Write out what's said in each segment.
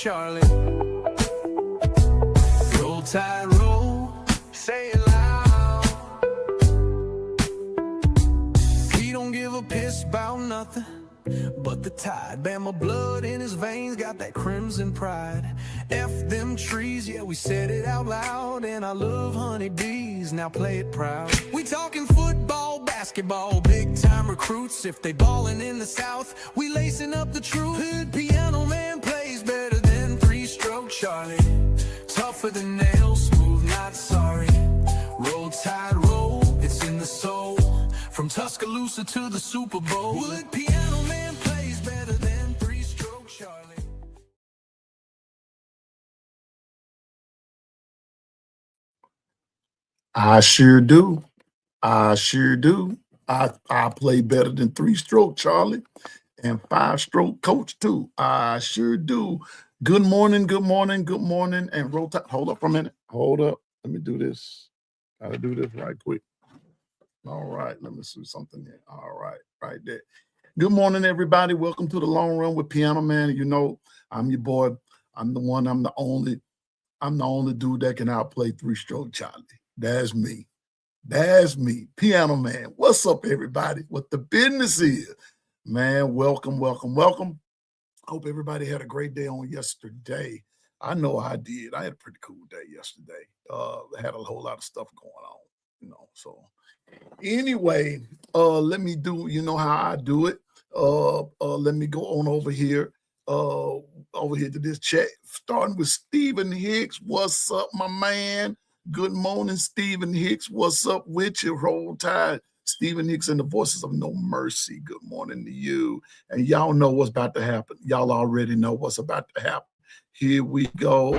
Charlie. Roll Tide, roll, say it loud. He don't give a piss about nothing but the tide. Bama blood in his veins, got that crimson pride. F them trees, yeah, we said it out loud. And I love honeybees, now play it proud. We talking football, basketball, big time recruits. If they ballin' in the South, we lacing up the truth. Hood piano man plays better than three-stroke Charlie. Tougher than nails, smooth, not sorry. Roll Tide, roll, it's in the soul. From Tuscaloosa to the Super Bowl. Wood piano man plays better than three-stroke Charlie. I sure do. I sure do. I play better than three-stroke Charlie and five-stroke coach too. I sure do. Good morning, good morning, good morning. And roll tide. Hold up for a minute. Hold up. Let me do this. Gotta do this right quick. All right, let me see something here. All right, right there. Good morning, everybody. Welcome to the Long Run with Piano Man. You know, I'm your boy. I'm the only dude that can outplay three-stroke Charlie. That's me. That's me, Piano Man. What's up, everybody? What the business is? Man, welcome, welcome, welcome. Hope everybody had a great day on yesterday. I know I did. I had a pretty cool day yesterday. I had a whole lot of stuff going on, so anyway, let me do, you know how I do it. Let me go on over here to this chat, starting with Stephen Hicks. What's up, my man? Good morning, Stephen Hicks. What's up with you? Roll Tide. Stephen Hicks and the Voices of No Mercy. Good morning to you. And y'all know what's about to happen. Y'all already know what's about to happen. Here we go.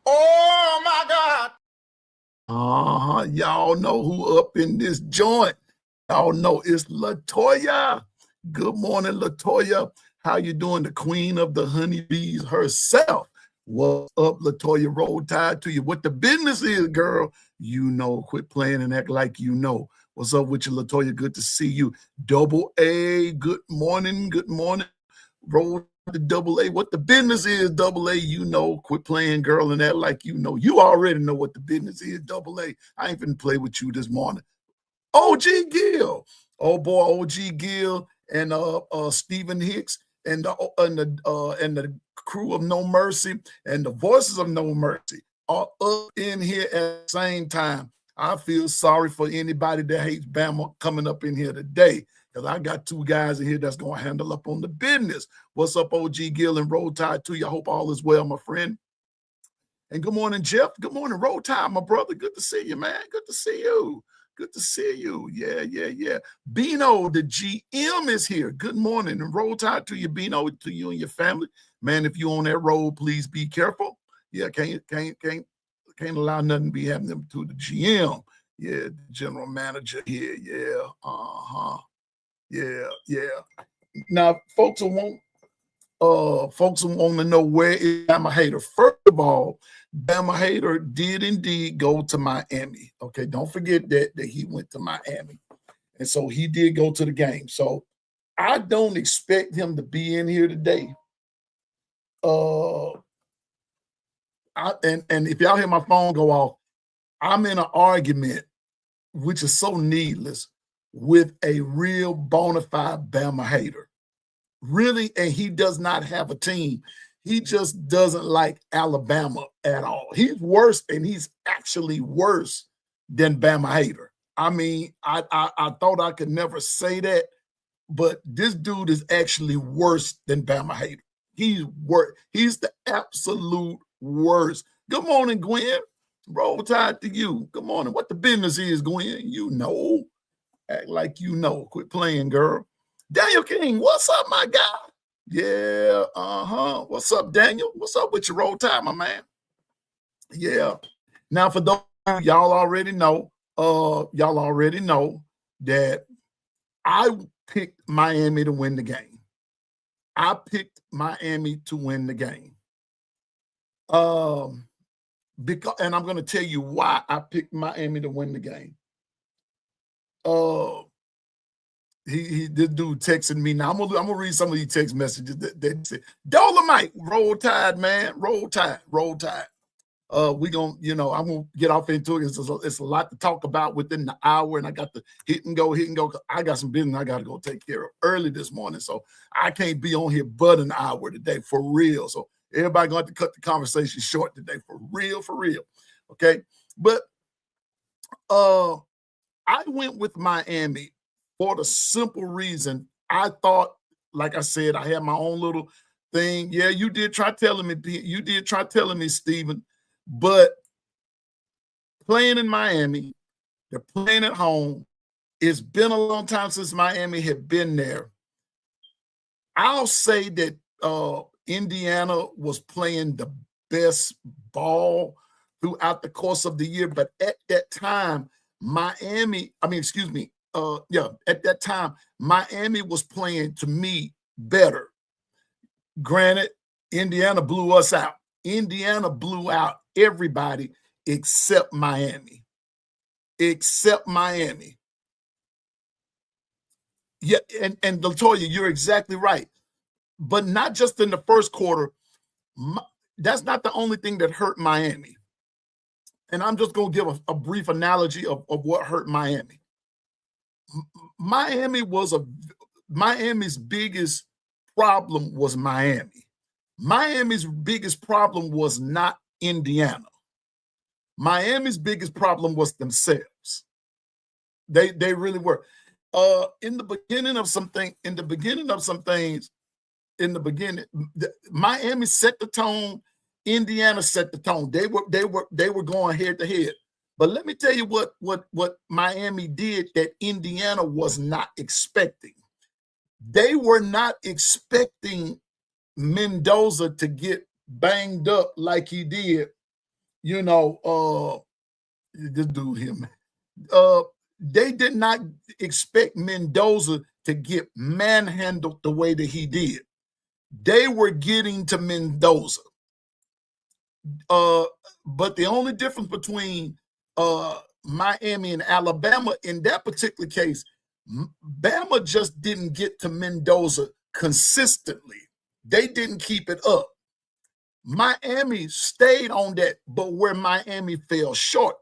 Oh my God. Y'all know who up in this joint. Y'all know it's Latoya. Good morning, Latoya. How you doing? The queen of the honeybees herself. What's up, Latoya? Roll Tide to you. What the business is, girl? You know, quit playing and act like you know. What's up with you, Latoya? Good to see you. Double A, good morning, good morning. Roll to Double A. What the business is, Double A, you know. Quit playing, girl, and act like you know. You already know what the business is, Double A. I ain't finna play with you this morning. OG Gill. Oh boy, OG Gill and Stephen Hicks and the crew of No Mercy and the Voices of No Mercy are up in here at the same time. I feel sorry for anybody that hates Bama coming up in here today, because I got two guys in here that's going to handle up on the business. What's up, OG Gill, and Roll Tide to you? I hope all is well, my friend. And good morning, Jeff. Good morning, Roll Tide, my brother. Good to see you, man. Good to see you. Good to see you. Yeah. Bino, the GM, is here. Good morning. And Roll Tide to you, Bino, to you and your family. Man, if you're on that road, please be careful. Yeah, can't allow nothing to be happening to the GM. Yeah, the general manager here. Yeah. Yeah. Now, folks will want to know, where is Bama Hater? First of all, Bama Hater did indeed go to Miami. Okay, don't forget that he went to Miami. And so he did go to the game. So I don't expect him to be in here today. And if y'all hear my phone go off, I'm in an argument, which is so needless, with a real bona fide Bama Hater. Really, and he does not have a team. He just doesn't like Alabama at all. He's worse, and he's actually worse than Bama Hater. I mean, I thought I could never say that, but this dude is actually worse than Bama Hater. He's worse. He's the absolute worst. Good morning, Gwen. Roll Tide to you. Good morning. What the business is, Gwen? You know. Act like you know. Quit playing, girl. Daniel King, what's up, my guy? Yeah, What's up, Daniel? What's up with your Roll Tide, my man? Yeah. Now, for those y'all already know that I picked Miami to win the game. I picked Miami to win the game. because, and I'm going to tell you why I picked Miami to win the game. This dude texting me now. I'm gonna read some of these text messages that say, Dolomite, roll tide, man, roll tide, roll tide. We gonna, I'm gonna get off into it. It's a lot to talk about within the hour, and I got to hit and go. I got some business I got to go take care of early this morning, so I can't be on here but an hour today for real. So everybody gonna have to cut the conversation short today for real, okay? But I went with Miami for the simple reason I thought, like I said, I had my own little thing. Yeah, you did try telling me, Stephen, but playing in Miami, they're playing at home. It's been a long time since Miami had been there. I'll say that Indiana was playing the best ball throughout the course of the year, but at that time, at that time, Miami was playing, to me, better. Granted, Indiana blew us out. Indiana blew out everybody except Miami. Yeah, and Latoya, you're exactly right. But not just in the first quarter. That's not the only thing that hurt Miami. And I'm just going to give a brief analogy of what hurt Miami. Miami's biggest problem was Miami. Miami's biggest problem was not Indiana. Miami's biggest problem was themselves. They really were. In the beginning, Miami set the tone. Indiana set the tone. They were going head to head. But let me tell you what Miami did that Indiana was not expecting. They were not expecting Mendoza to get banged up like he did. This dude here, man. They did not expect Mendoza to get manhandled the way that he did. They were getting to Mendoza. But the only difference between Miami and Alabama in that particular case, Bama just didn't get to Mendoza consistently. They didn't keep it up. Miami stayed on that, but where Miami fell short,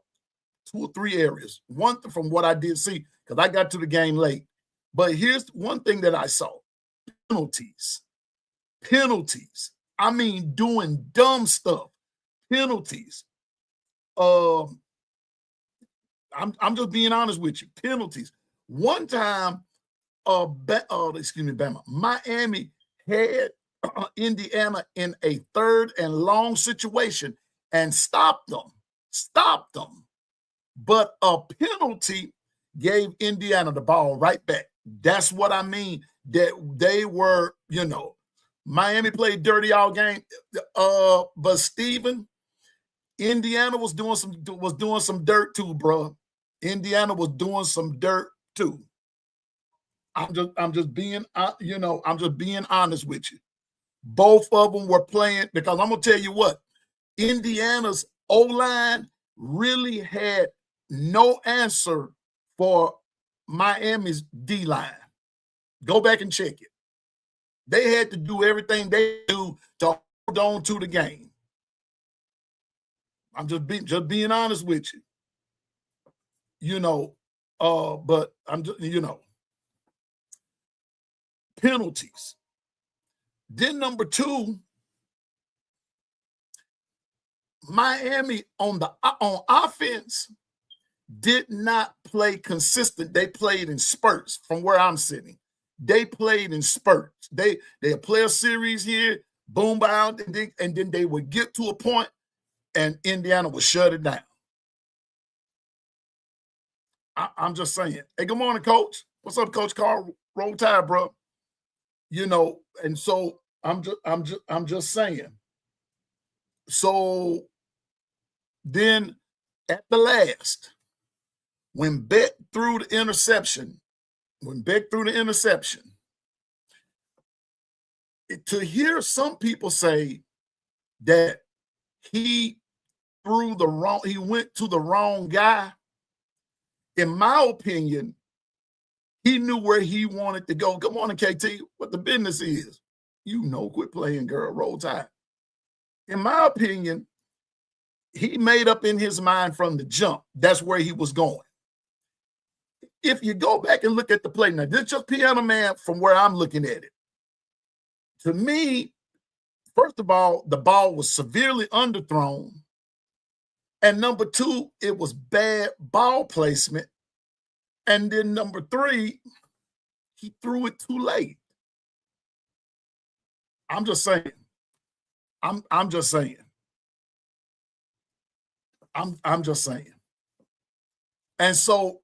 2 or 3 areas. One, from what I did see, because I got to the game late. But here's one thing that I saw. Penalties. I mean, doing dumb stuff. Penalties. I'm just being honest with you. Penalties. One time, Bama. Miami had Indiana in a 3rd and long situation and stopped them. But a penalty gave Indiana the ball right back. That's what I mean. That they were, Miami played dirty all game. But Stephen, Indiana was doing some dirt too, bro. Indiana was doing some dirt too. I'm just being honest with you. Both of them were playing, because I'm gonna tell you what, Indiana's O-line really had no answer for Miami's D-line. Go back and check it. They had to do everything they do to hold on to the game. I'm just being honest with you. But I'm just, penalties. Then number 2, Miami on offense did not play consistent. They played in spurts from where I'm sitting. They played in spurts. They play a series here, boom, out, and then they would get to a point and Indiana would shut it down. I'm just saying. Hey, good morning, Coach. What's up, Coach Carl? Roll Tide, bro. And so I'm just saying. So then at the last, when Beck threw the interception, to hear some people say that he threw the wrong, he went to the wrong guy. In my opinion, he knew where he wanted to go. Good morning, KT. What the business is. You know, quit playing, girl. Roll Tide. In my opinion, he made up in his mind from the jump. That's where he was going. If you go back and look at the play, now this is just Piano Man from where I'm looking at it. To me, first of all, the ball was severely underthrown. And number two, it was bad ball placement. And then number three, he threw it too late. I'm just saying. I'm just saying. I'm just saying. And so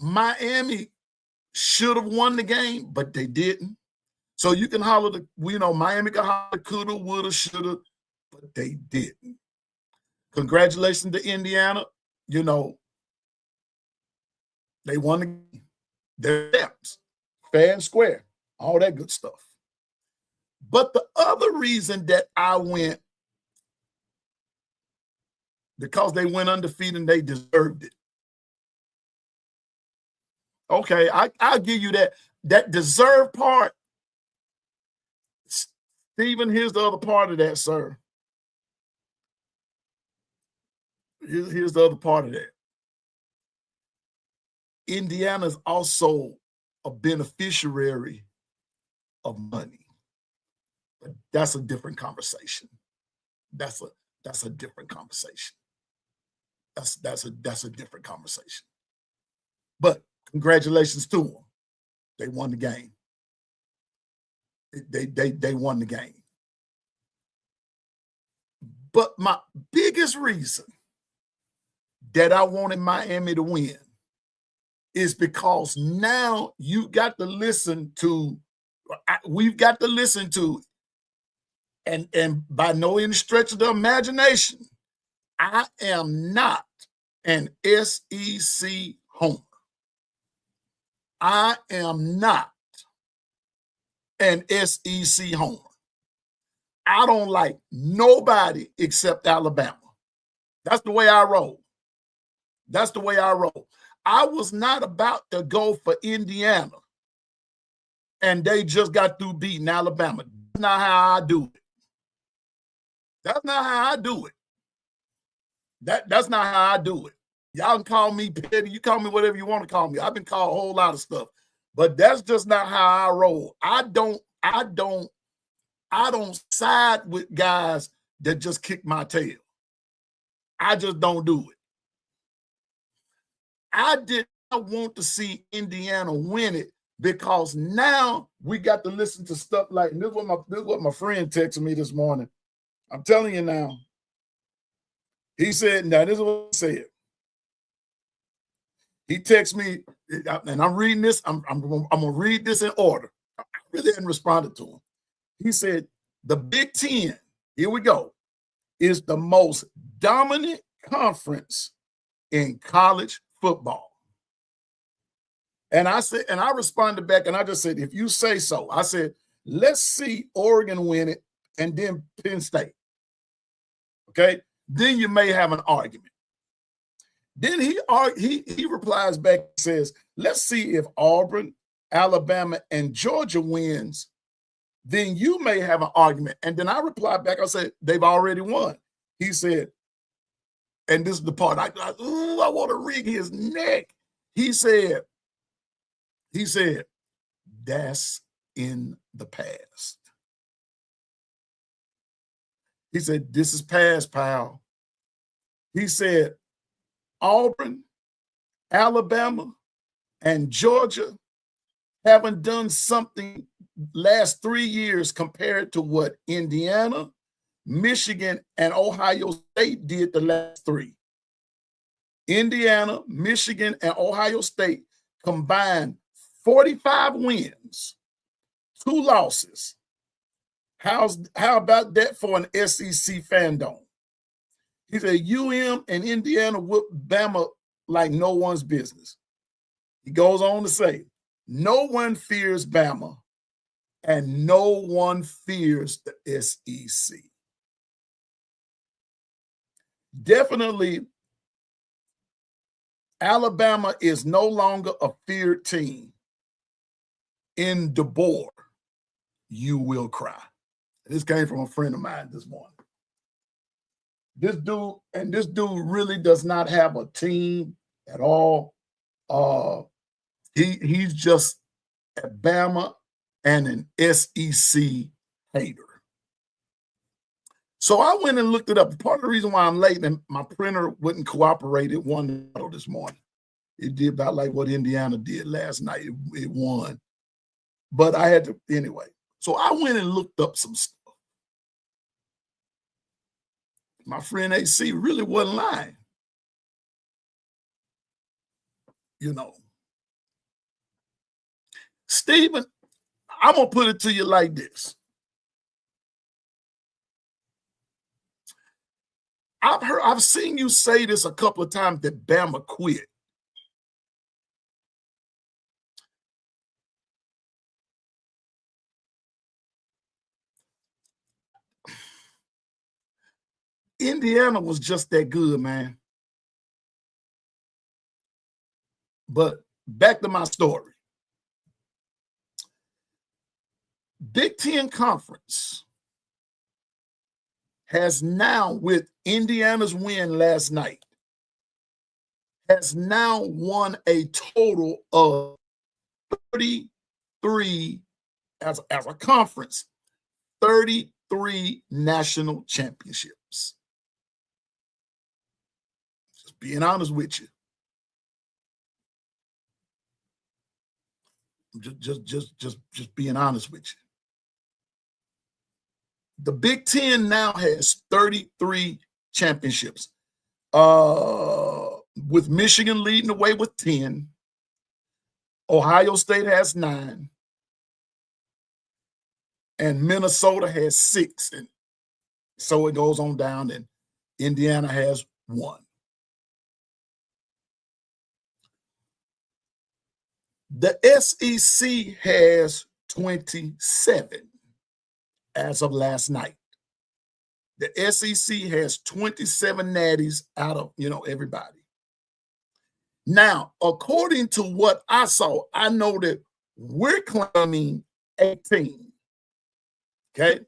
Miami should have won the game, but they didn't. So you can holler Miami can holler coulda, woulda, shoulda, but they didn't. Congratulations to Indiana. They won the game. They're champs, fair and square, all that good stuff. But the other reason that I went, because they went undefeated and they deserved it. Okay, I'll give you that. That deserved part. Stephen, here's the other part of that, sir. Here's the other part of that. Indiana is also a beneficiary of money. But that's a different conversation. That's a different conversation. That's a different conversation. But congratulations to them. They won the game. They won the game. But my biggest reason that I wanted Miami to win is because now we've got to listen to, and by no any stretch of the imagination, I am not an SEC homer. I am not an SEC homer. I don't like nobody except Alabama. That's the way I roll. That's the way I roll. I was not about to go for Indiana, and they just got through beating Alabama. That's not how I do it. That's not how I do it. That's not how I do it. Y'all can call me petty. You call me whatever you want to call me. I've been called a whole lot of stuff, but that's just not how I roll. I don't side with guys that just kick my tail. I just don't do it. I did not want to see Indiana win it because now we got to listen to stuff like, and this is what my friend texted me this morning. I'm telling you now. He said, now this is what he said. He texted me, and I'm reading this. I'm going to read this in order. I really hadn't responded to him. He said, the Big Ten, here we go, is the most dominant conference in college football. And I said, and I responded back, and I just said, if you say so, I said, let's see Oregon win it and then Penn State. Okay? Then you may have an argument. Then he replies back and says, let's see if Auburn, Alabama, and Georgia wins, then you may have an argument. And then I replied back, I said, they've already won. He said, and this is the part, I want to wring his neck. He said, that's in the past. He said, this is past, pal. He said, Auburn, Alabama, and Georgia haven't done something last 3 years compared to what Indiana, Michigan, and Ohio State did the last 3. Indiana, Michigan, and Ohio State combined 45 wins, 2 losses. How about that for an SEC fandom? He said UM and Indiana whooped Bama like no one's business. He goes on to say, no one fears Bama and no one fears the SEC. definitely Alabama is no longer a feared team. In DeBoer, you will cry. This came from a friend of mine this morning. This dude really does not have a team at all. He's just a Bama and an SEC hater. So I went and looked it up. Part of the reason why I'm late and my printer wouldn't cooperate, it won this morning. It did about like what Indiana did last night. It won. But I had to, anyway. So I went and looked up some stuff. My friend AC really wasn't lying. You know. Stephen, I'm going to put it to you like this. I've seen you say this a couple of times that Bama quit. Indiana was just that good, man. But back to my story. Big Ten Conference has now, with Indiana's win last night, has now won a total of 33 as a conference, 33 national championships. Just being honest with you. Just being honest with you. The Big Ten now has 33 championships, with Michigan leading the way with 10. Ohio State has 9. And Minnesota has 6. And so it goes on down, and Indiana has 1. The SEC has 27 as of last night. The SEC has 27 natties out of, everybody. Now, according to what I saw, I know that we're claiming 18. Okay?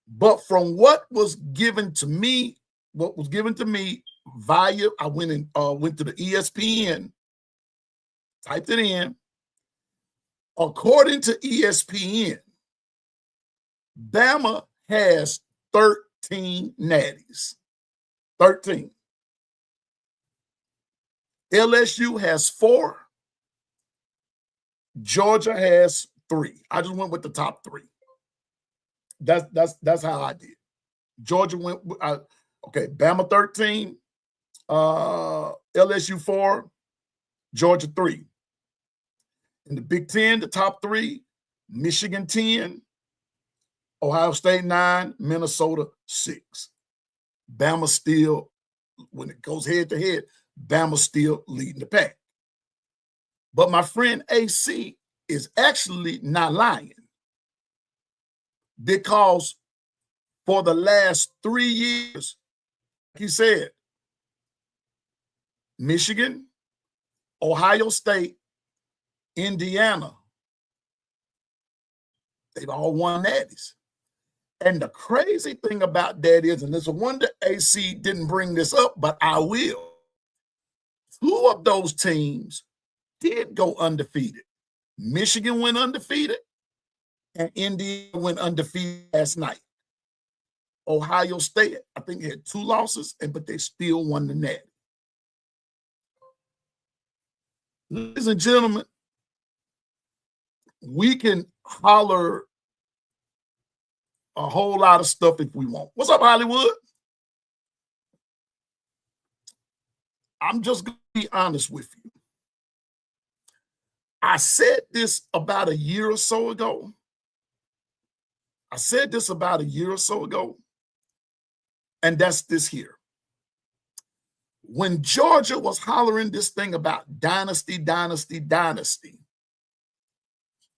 But from what was given to me via, I went to the ESPN, typed it in. According to ESPN, Bama has 13 natties. 13. LSU has 4. Georgia has 3. I just went with the top 3. That's how I did. Georgia went. Okay, Bama 13, LSU 4, Georgia 3. In the Big Ten, the top 3: Michigan 10, Ohio State 9, Minnesota 6. Bama still, when it goes head to head, Bama still leading the pack. But my friend AC is actually not lying, because for the last 3 years, like he said, Michigan, Ohio State, Indiana, they've all won natties. And the crazy thing about that is, and it's a wonder AC didn't bring this up, but I will. 2 of those teams did go undefeated. Michigan went undefeated, and Indiana went undefeated last night. Ohio State, I think, had 2 losses, but they still won the natty. Ladies and gentlemen, we can holler a whole lot of stuff if we want. What's up, Hollywood? I'm just going to be honest with you. I said this about a year or so ago. And that's this here. When Georgia was hollering this thing about dynasty,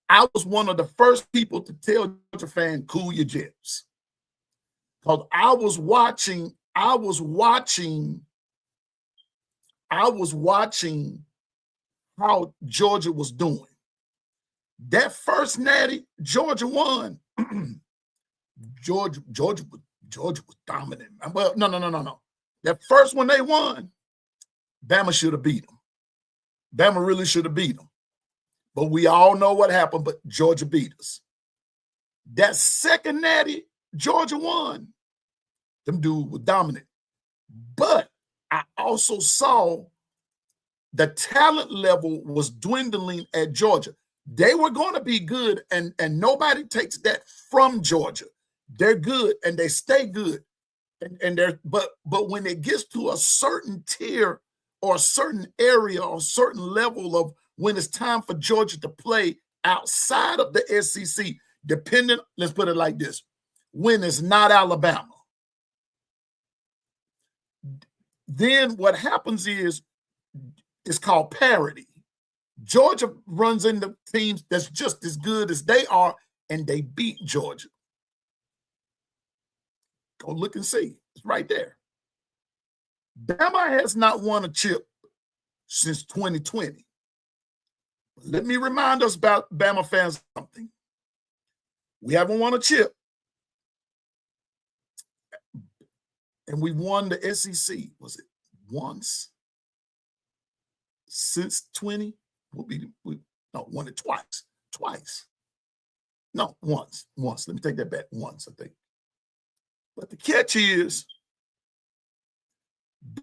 I was one of the first people to tell Georgia fan, cool your jets. Because I was watching I was watching how Georgia was doing. That first natty, Georgia won. Georgia was dominant. Well, no. That first one they won, Bama should have beat them. Bama really should have beat them. But we all know what happened, but Georgia beat us. That second natty, Georgia won. Them dudes were dominant. But I also saw the talent level was dwindling at Georgia. They were going to be good, and nobody takes that from Georgia. They're good, and they stay good. And they're but when it gets to a certain tier or a certain area or a certain level of when it's time for Georgia to play outside of the SEC, depending, let's put it like this, when it's not Alabama, then what happens is it's called parity. Georgia runs into teams that's just as good as they are, and they beat Georgia. Go look and see. It's right there. Bama has not won a chip since 2020. Let me remind us about Bama fans something. We haven't won a chip. And we won the SEC, was it once? Since 20? Won it twice. Twice. No, once. Let me take that back. Once, I think. But the catch is,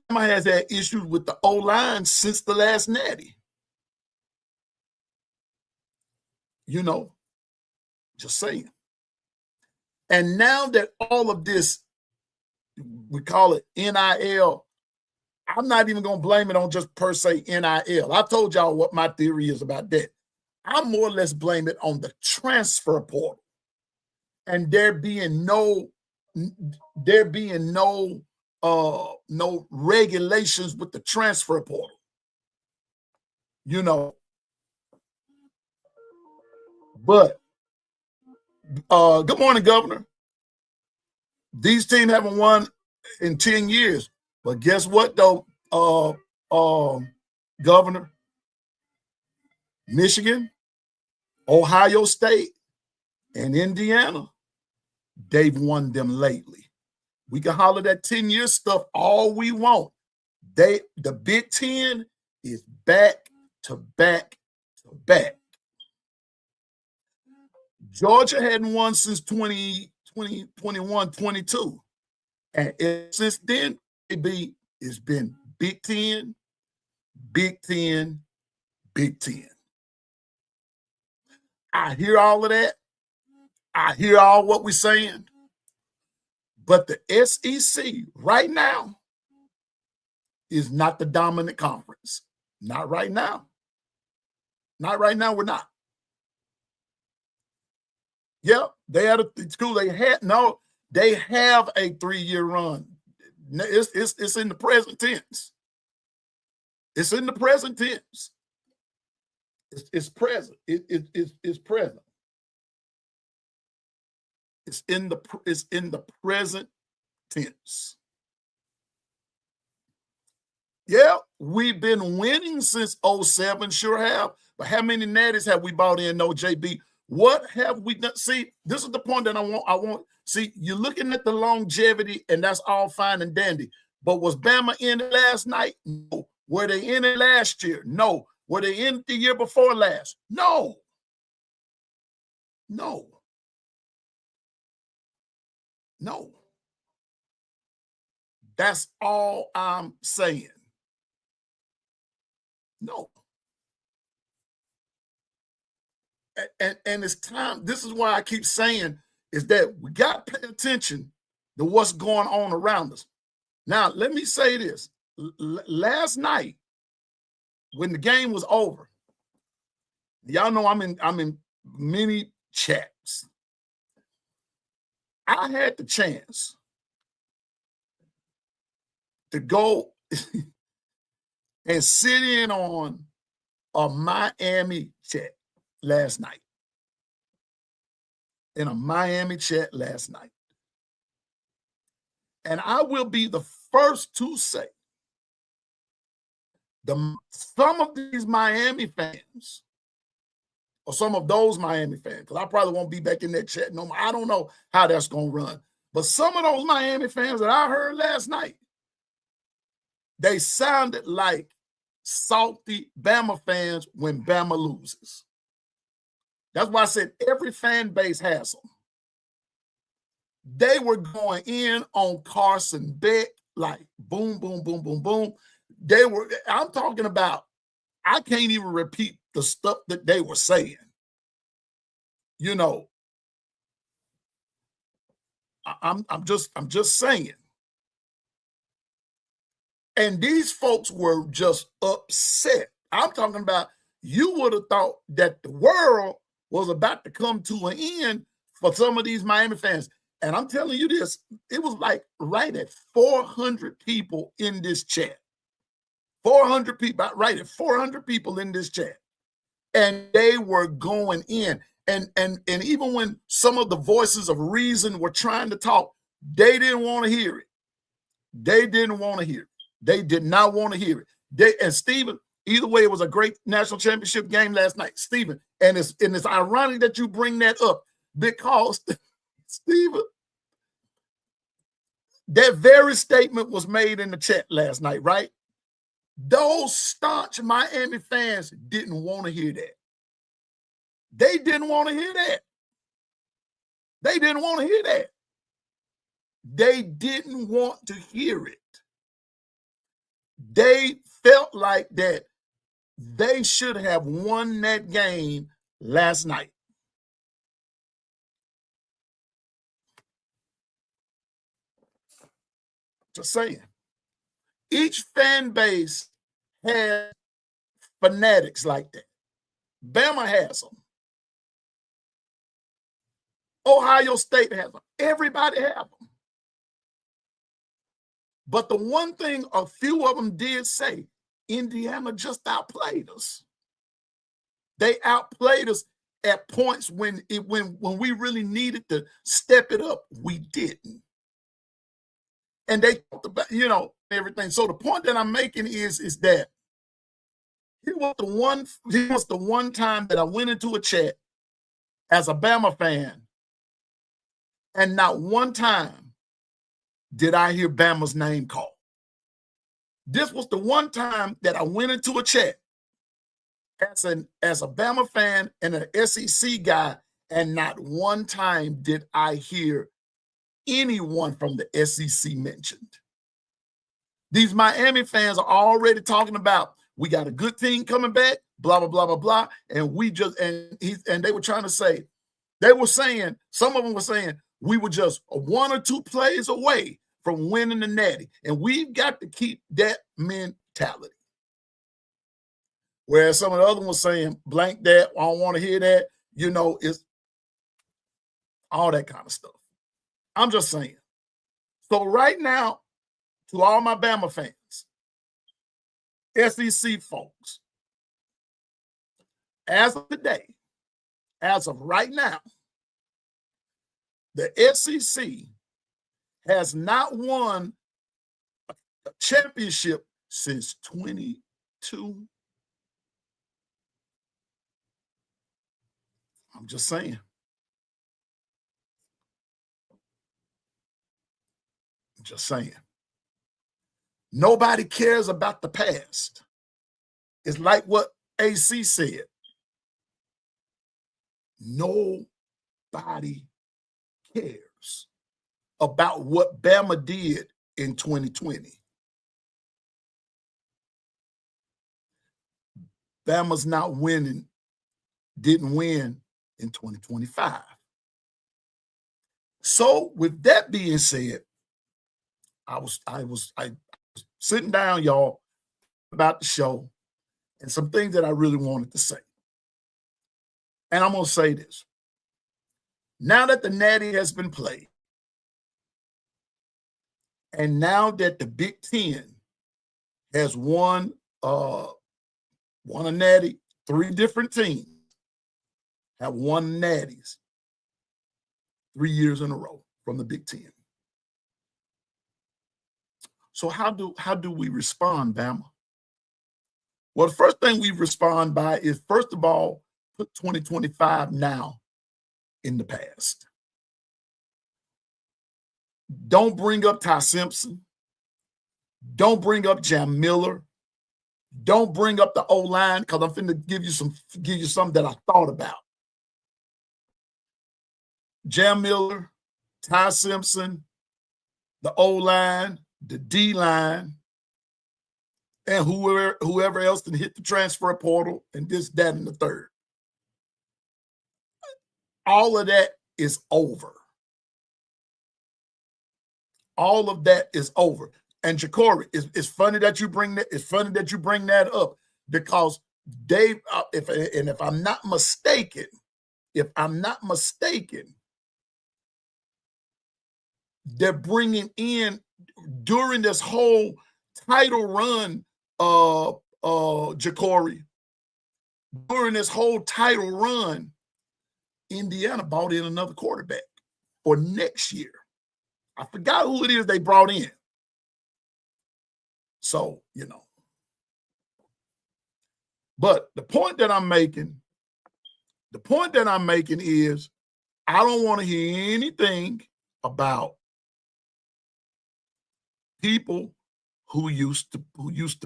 Bama has had issues with the O-line since the last natty. Just saying. And now that all of this, we call it NIL, I'm not even going to blame it on just per se NIL. I told y'all what my theory is about that. I more or less blame it on the transfer portal and there being no regulations with the transfer portal. But good morning, Governor. These teams haven't won in 10 years. But guess what, though, Governor? Michigan, Ohio State, and Indiana, they've won them lately. We can holler that 10-year stuff all we want. The Big Ten is back to back to back. Georgia hadn't won since 2021, 22. And since then, it's been Big Ten, Big Ten, Big Ten. I hear all of that. I hear all what we're saying. But the SEC right now is not the dominant conference. Not right now. Not right now, we're not. Yeah, they had a school. They have a 3-year run. It's in the present tense. It's in the present tense. It's present. It's present. It's in the present tense. Yeah, we've been winning since 07, sure have. But how many natties have we bought in, no JB? What have we done? See, this is the point that I want. See, you're looking at the longevity, and that's all fine and dandy. But was Bama in it last night? No. Were they in it last year? No. Were they in it the year before last? No. No. No. That's all I'm saying. No. And it's time. This is why I keep saying is that we got to pay attention to what's going on around us. Now, let me say this. Last night, when the game was over, y'all know I'm in many chats. I had the chance to go and sit in on a Miami chat last night. In a Miami chat last night. And I will be the first to say some of these Miami fans, or some of those Miami fans, because I probably won't be back in that chat no more. I don't know how that's going to run. But some of those Miami fans that I heard last night, they sounded like salty Bama fans when Bama loses. That's why I said every fan base has them. They were going in on Carson Beck, like boom, boom, boom, boom, boom. I'm talking about, I can't even repeat the stuff that they were saying. You know, I'm just saying. And these folks were just upset. I'm talking about, you would have thought that the world was about to come to an end for some of these Miami fans. And I'm telling you this, it was like right at 400 people in this chat. 400 people, right at 400 people in this chat. And they were going in. And even when some of the voices of reason were trying to talk, they didn't want to hear it. They didn't want to hear it. They did not want to hear it. And Stephen, either way, it was a great national championship game last night. Stephen, and it's ironic that you bring that up, because Stephen, that very statement was made in the chat last night, right? Those staunch Miami fans didn't want to hear that. They didn't want to hear that. They didn't want to hear that. They didn't want to hear it. They felt like that they should have won that game last night. Just saying. Each fan base has fanatics like that. Bama has them. Ohio State has them. Everybody has them. But the one thing a few of them did say, Indiana just outplayed us. They outplayed us at points when we really needed to step it up. We didn't. And they talked about, everything. So the point that I'm making is that it was the one time that I went into a chat as a Bama fan, and not one time did I hear Bama's name called. This was the one time that I went into a chat as a Bama fan and an SEC guy, and not one time did I hear anyone from the SEC mentioned. These Miami fans are already talking about, we got a good team coming back, blah, blah, blah, blah, blah. And they were trying to say, some of them were saying, we were just 1 or 2 plays away from winning the Natty. And we've got to keep that mentality. Whereas some of the other ones saying, blank that, I don't want to hear that, it's all that kind of stuff. I'm just saying. So right now, to all my Bama fans, SEC folks, as of today, as of right now, the SEC has not won a championship since 22. I'm just saying. I'm just saying. Nobody cares about the past. It's like what AC said. Nobody cares about what Bama did in 2020. Bama's not winning, didn't win in 2025. So with that being said, I was sitting down, y'all, about the show and some things that I really wanted to say. And I'm going to say this. Now that the Natty has been played, and now that the Big Ten has won a Natty, 3 different teams have won Natties 3 years in a row from the Big Ten. So how do we respond, Bama? Well, the first thing we respond by is, first of all, put 2025 now in the past. Don't bring up Ty Simpson. Don't bring up Jam Miller. Don't bring up the O-line, because I'm finna give you something that I thought about. Jam Miller, Ty Simpson, the O-line, the D-line, and whoever else can hit the transfer portal, and this, that, and the third. All of that is over. All of that is over. And Jacory, it's funny that you bring that. It's funny that you bring that up, because Dave, if I'm not mistaken, they're bringing in, during this whole title run, Jacory, during this whole title run, Indiana brought in another quarterback for next year. I forgot who it is they brought in. So, but the point that I'm making is, I don't want to hear anything about people who used to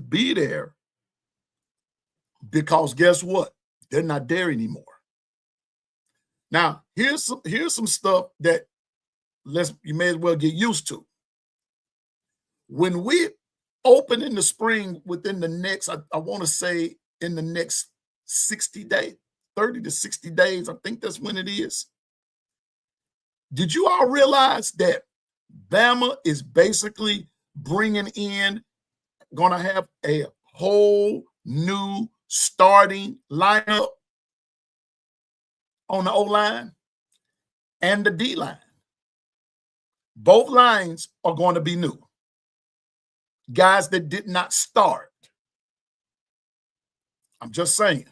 be there, because guess what? They're not there anymore. Now, here's some stuff that you may as well get used to. When we open in the spring, within the next, I want to say in the next 60 days, 30 to 60 days, I think that's when it is. Did you all realize that Bama is basically going to have a whole new starting lineup on the O-line and the D-line? Both lines are going to be new. Guys that did not start. I'm just saying.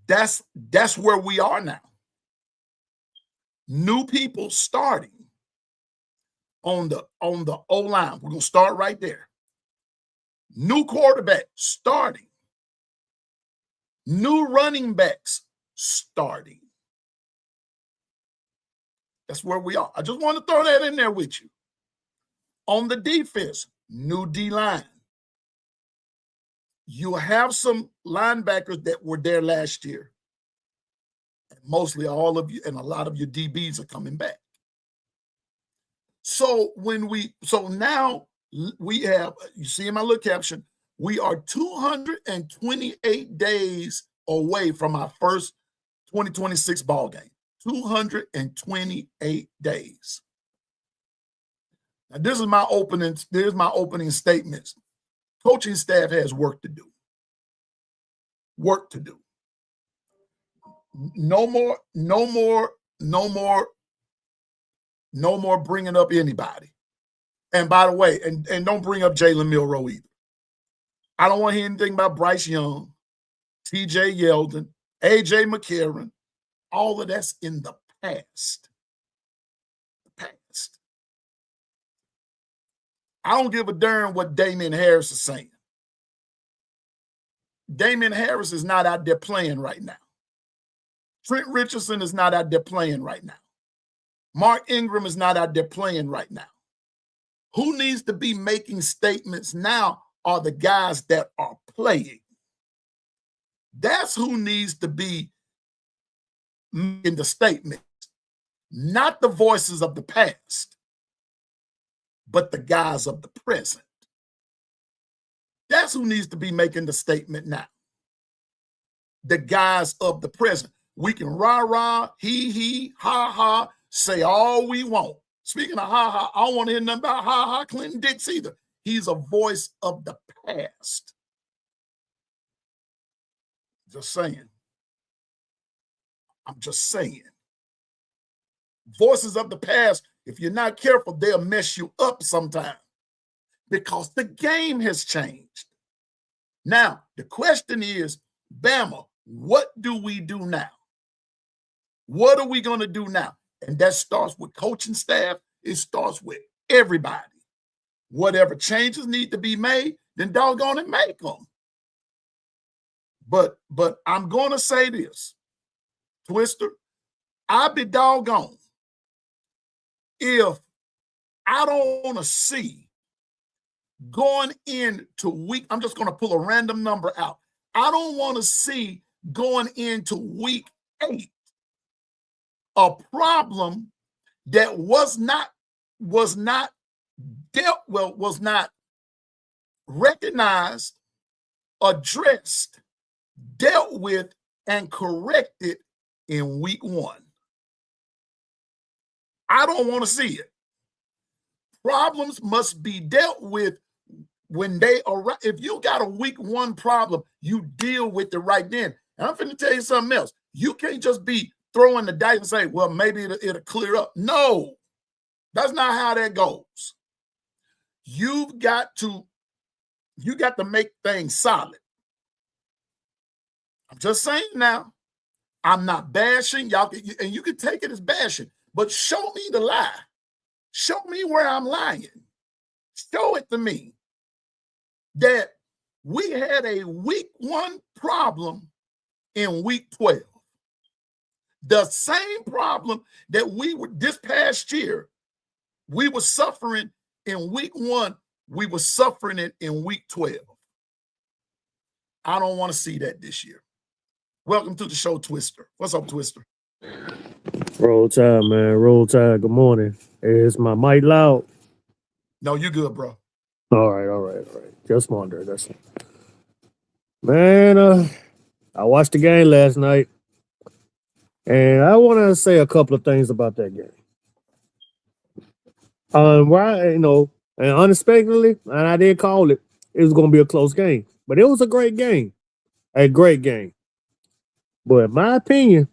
That's where we are now. New people starting on the O-line. We're going to start right there. New quarterback starting. New running backs starting. That's where we are. I just want to throw that in there with you. On the defense, new D-line. You have some linebackers that were there last year. Mostly all of you, and a lot of your DBs are coming back. So now we have, you see in my little caption, we are 228 days away from our first 2026 ball game. 228 days. Now, this is my opening statements. Coaching staff has work to do. No more bringing up anybody. And by the way, and don't bring up Jalen Milroe either. I don't want to hear anything about Bryce Young, TJ Yeldon, AJ McCarron. All of that's in the past. I don't give a darn what Damian Harris is saying. Damian Harris is not out there playing right now. Trent Richardson is not out there playing right now. Mark Ingram is not out there playing right now. Who needs to be making statements now are the guys that are playing. That's who needs to be in the statement, not the voices of the past, but the guys of the present. That's who needs to be making the statement now. The guys of the present. We can rah-rah, he, ha-ha, say all we want. Speaking of ha-ha, I don't want to hear nothing about ha-ha Clinton Dix either. He's a voice of the past. Just saying. I'm just saying. Voices of the past, if you're not careful, they'll mess you up sometime because the game has changed. Now, the question is, Bama, what do we do now? What are we going to do now? And that starts with coaching staff. It starts with everybody. Whatever changes need to be made, then doggone it, make them. But I'm going to say this, Twister, I'll be doggone if I don't want to see going into week, I'm just going to pull a random number out. I don't want to see going into week 8 a problem that was not recognized, addressed, dealt with, and corrected in week 1. I don't want to see it. Problems must be dealt with when they arrive. If you got a week 1 problem, you deal with it right then. And I'm finna tell you something else. You can't just be throwing the dice and say, well, maybe it'll clear up. No, that's not how that goes. You got to make things solid. I'm just saying now, I'm not bashing y'all, and you can take it as bashing, but show me the lie. Show me where I'm lying. Show it to me that we had a week 1 problem in week 12. The same problem that we were this past year, we were suffering in week 1, we were suffering it in week 12. I don't want to see that this year. Welcome to the show, Twister. What's up, Twister? Roll Tide, man. Roll Tide. Good morning. Is my mic loud? No, you good, bro. All right. Just wondering. That's it. Man, I watched the game last night, and I want to say a couple of things about that game. And unexpectedly, and I did call it, it was going to be a close game, but it was a great game. A great game. But in my opinion,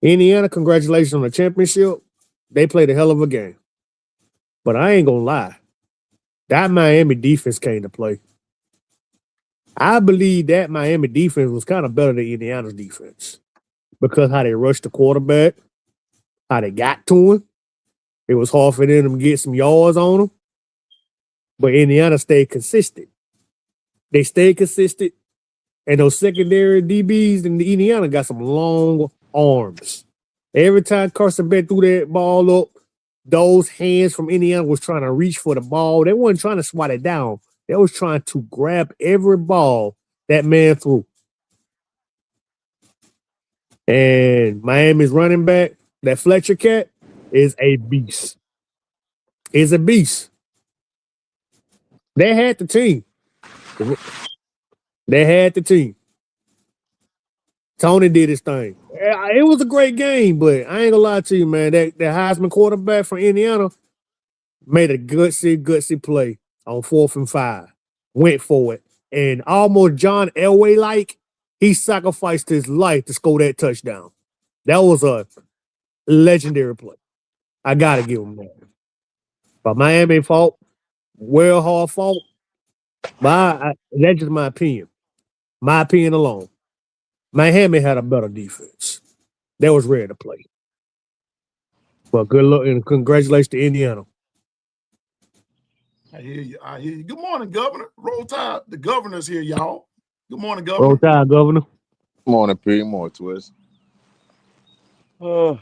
Indiana, congratulations on the championship. They played a hell of a game. But I ain't going to lie. That Miami defense came to play. I believe that Miami defense was kind of better than Indiana's defense because how they rushed the quarterback, how they got to him. It was hard for them to get some yards on him. But Indiana stayed consistent. They stayed consistent. And those secondary DBs in the Indiana got some long arms. Every time Carson Beck threw that ball up, those hands from Indiana was trying to reach for the ball. They weren't trying to swat it down. They was trying to grab every ball that man threw. And Miami's running back, that Fletcher cat, is a beast. Is a beast. They had the team. They had the team. Tony did his thing. It was a great game, but I ain't gonna lie to you, man. That Heisman quarterback from Indiana made a gutsy play on 4th and 5. Went for it. And almost John Elway-like, he sacrificed his life to score that touchdown. That was a legendary play. I gotta give him that. But Miami fought, well hard fought. But that's just my opinion. My opinion alone. Miami had a better defense. They was ready to play. Well, good luck and congratulations to Indiana. I hear you. Good morning, Governor. Roll Tide. The governor's here, y'all. Good morning, Governor. Roll Tide, Governor. Morning, P. Morning, Twist. I'm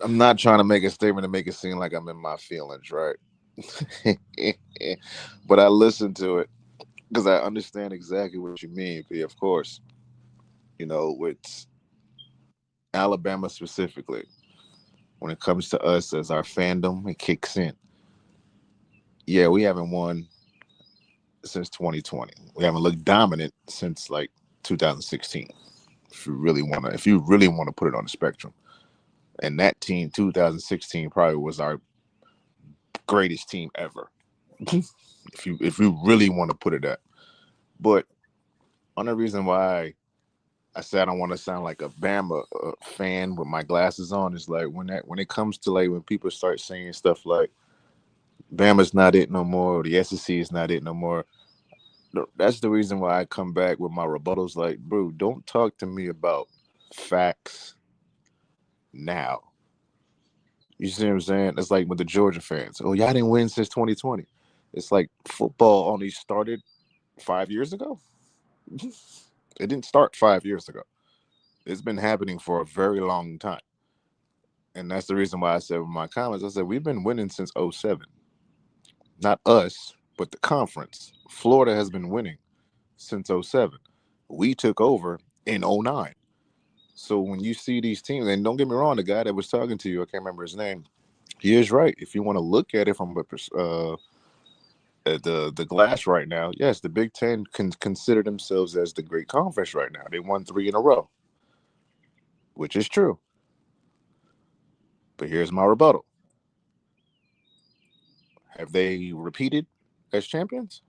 not trying to make a statement to make it seem like I'm in my feelings, right? But I listened to it because I understand exactly what you mean, P, of course. With Alabama specifically, when it comes to us as our fandom, it kicks in. Yeah, we haven't won since 2020. We haven't looked dominant since like 2016. If you really want to put it on the spectrum. And that team, 2016, probably was our greatest team ever. if you really want to put it that. But another reason why I said I don't want to sound like a Bama fan with my glasses on is like when it comes to like when people start saying stuff like Bama's not it no more, or the SEC is not it no more. That's the reason why I come back with my rebuttals. Like, bro, don't talk to me about facts now. You see what I'm saying? It's like with the Georgia fans. Oh, y'all didn't win since 2020. It's like football only started 5 years ago. It didn't start 5 years ago. It's been happening for a very long time. And that's the reason why I said with my comments, I said, we've been winning since '07. Not us, but the conference. Florida has been winning since '07. We took over in '09. So when you see these teams, and don't get me wrong, the guy that was talking to you, I can't remember his name, he is right. If you want to look at it from the glass right now, yes, the Big Ten can consider themselves as the great conference right now. They won 3 in a row, which is true. But here's my rebuttal. Have they repeated as champions?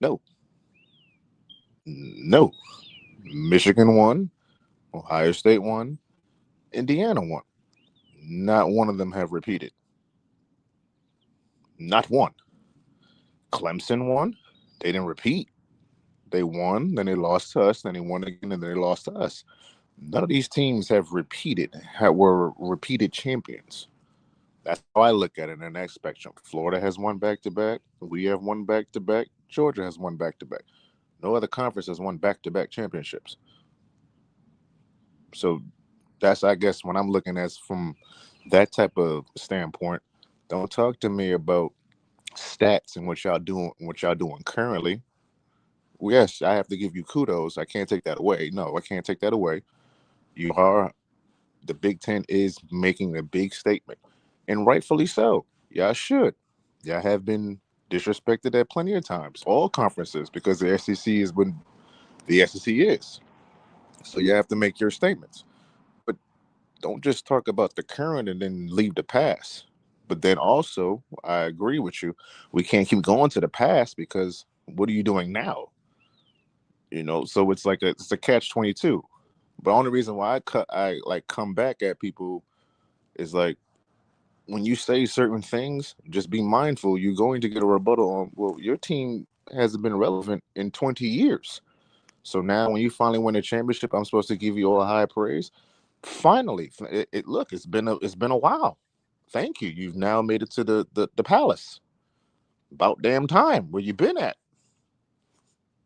No. No. Michigan won. Ohio State won. Indiana won. Not one of them have repeated. Not one. Clemson won. They didn't repeat. They won, then they lost to us, then they won again, and then they lost to us. None of these teams have were repeated champions. That's how I look at it in the next spectrum. Florida has won back-to-back. We have won back-to-back. Georgia has won back-to-back. No other conference has won back-to-back championships. So that's, I guess, when I'm looking at from that type of standpoint, don't talk to me about stats and what y'all doing currently. Yes, I have to give you kudos. I can't take that away. No, I can't take that away. The Big Ten is making a big statement, and rightfully so. Y'all should. Y'all have been disrespected at plenty of times, all conferences, because the SEC is when the SEC is. So you have to make your statements. But don't just talk about the current and then leave the past. But then also, I agree with you. We can't keep going to the past because what are you doing now? So it's like it's a catch-22. But the only reason why I come back at people is like when you say certain things, just be mindful. You're going to get a rebuttal on, well, your team hasn't been relevant in 20 years. So now when you finally win a championship, I'm supposed to give you all high praise. Finally, it's been a while. Thank you. You've now made it to the palace. About damn time. Where you been at?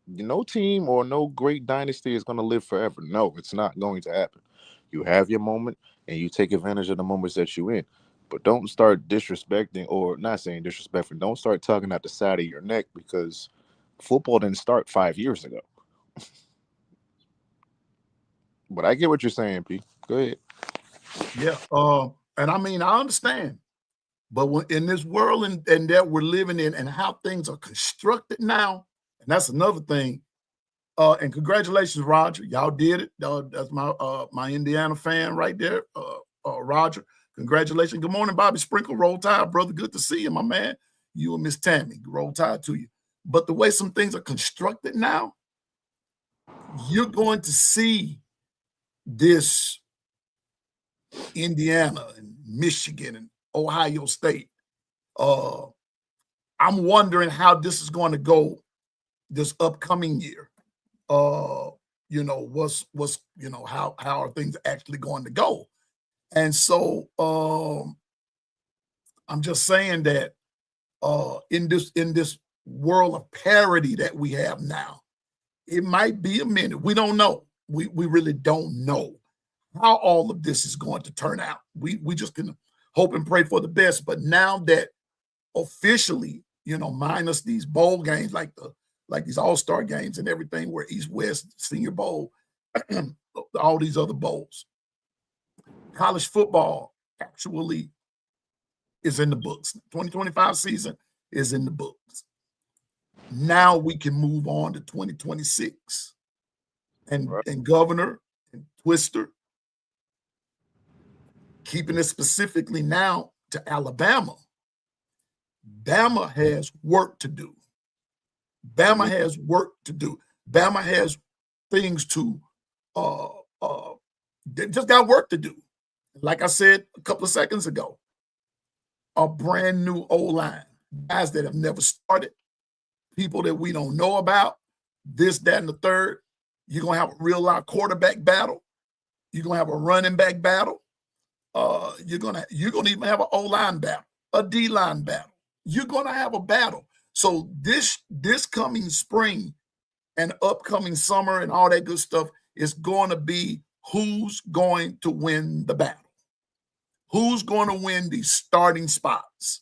No team or no great dynasty is going to live forever. No, it's not going to happen. You have your moment and you take advantage of the moments that you're in. But don't start disrespecting, or not saying disrespectful, don't start talking out the side of your neck because football didn't start 5 years ago. But I get what you're saying, P. Go ahead. Yeah. And I mean, I understand. But in this world and that we're living in and how things are constructed now, and that's another thing. And congratulations, Roger. Y'all did it. That's my Indiana fan right there, Roger. Congratulations. Good morning, Bobby Sprinkle. Roll Tide, brother. Good to see you, my man. You and Miss Tammy. Roll Tide to you. But the way some things are constructed now, you're going to see this Indiana and Michigan and Ohio State. I'm wondering how this is going to go this upcoming year. How are things actually going to go? And so I'm just saying that in this world of parity that we have now, it might be a minute. We don't know. We really don't know how all of this is going to turn out. We just can hope and pray for the best. But now that officially, minus these bowl games like these all-star games and everything, where East-West, Senior Bowl, all these other bowls, college football actually is in the books. 2025 season is in the books. Now we can move on to 2026. And Governor and Twister, keeping it specifically now to Alabama, Bama has work to do. Bama has work to do. Bama has things to they just got work to do. Like I said a couple of seconds ago, a brand new O-line, guys that have never started, people that we don't know about, this, that, and the third. You're going to have a real live quarterback battle. You're going to have a running back battle. You're going to even have an O-line battle, a D-line battle. You're going to have a battle. So this coming spring and upcoming summer and all that good stuff is going to be who's going to win the battle. Who's going to win these starting spots?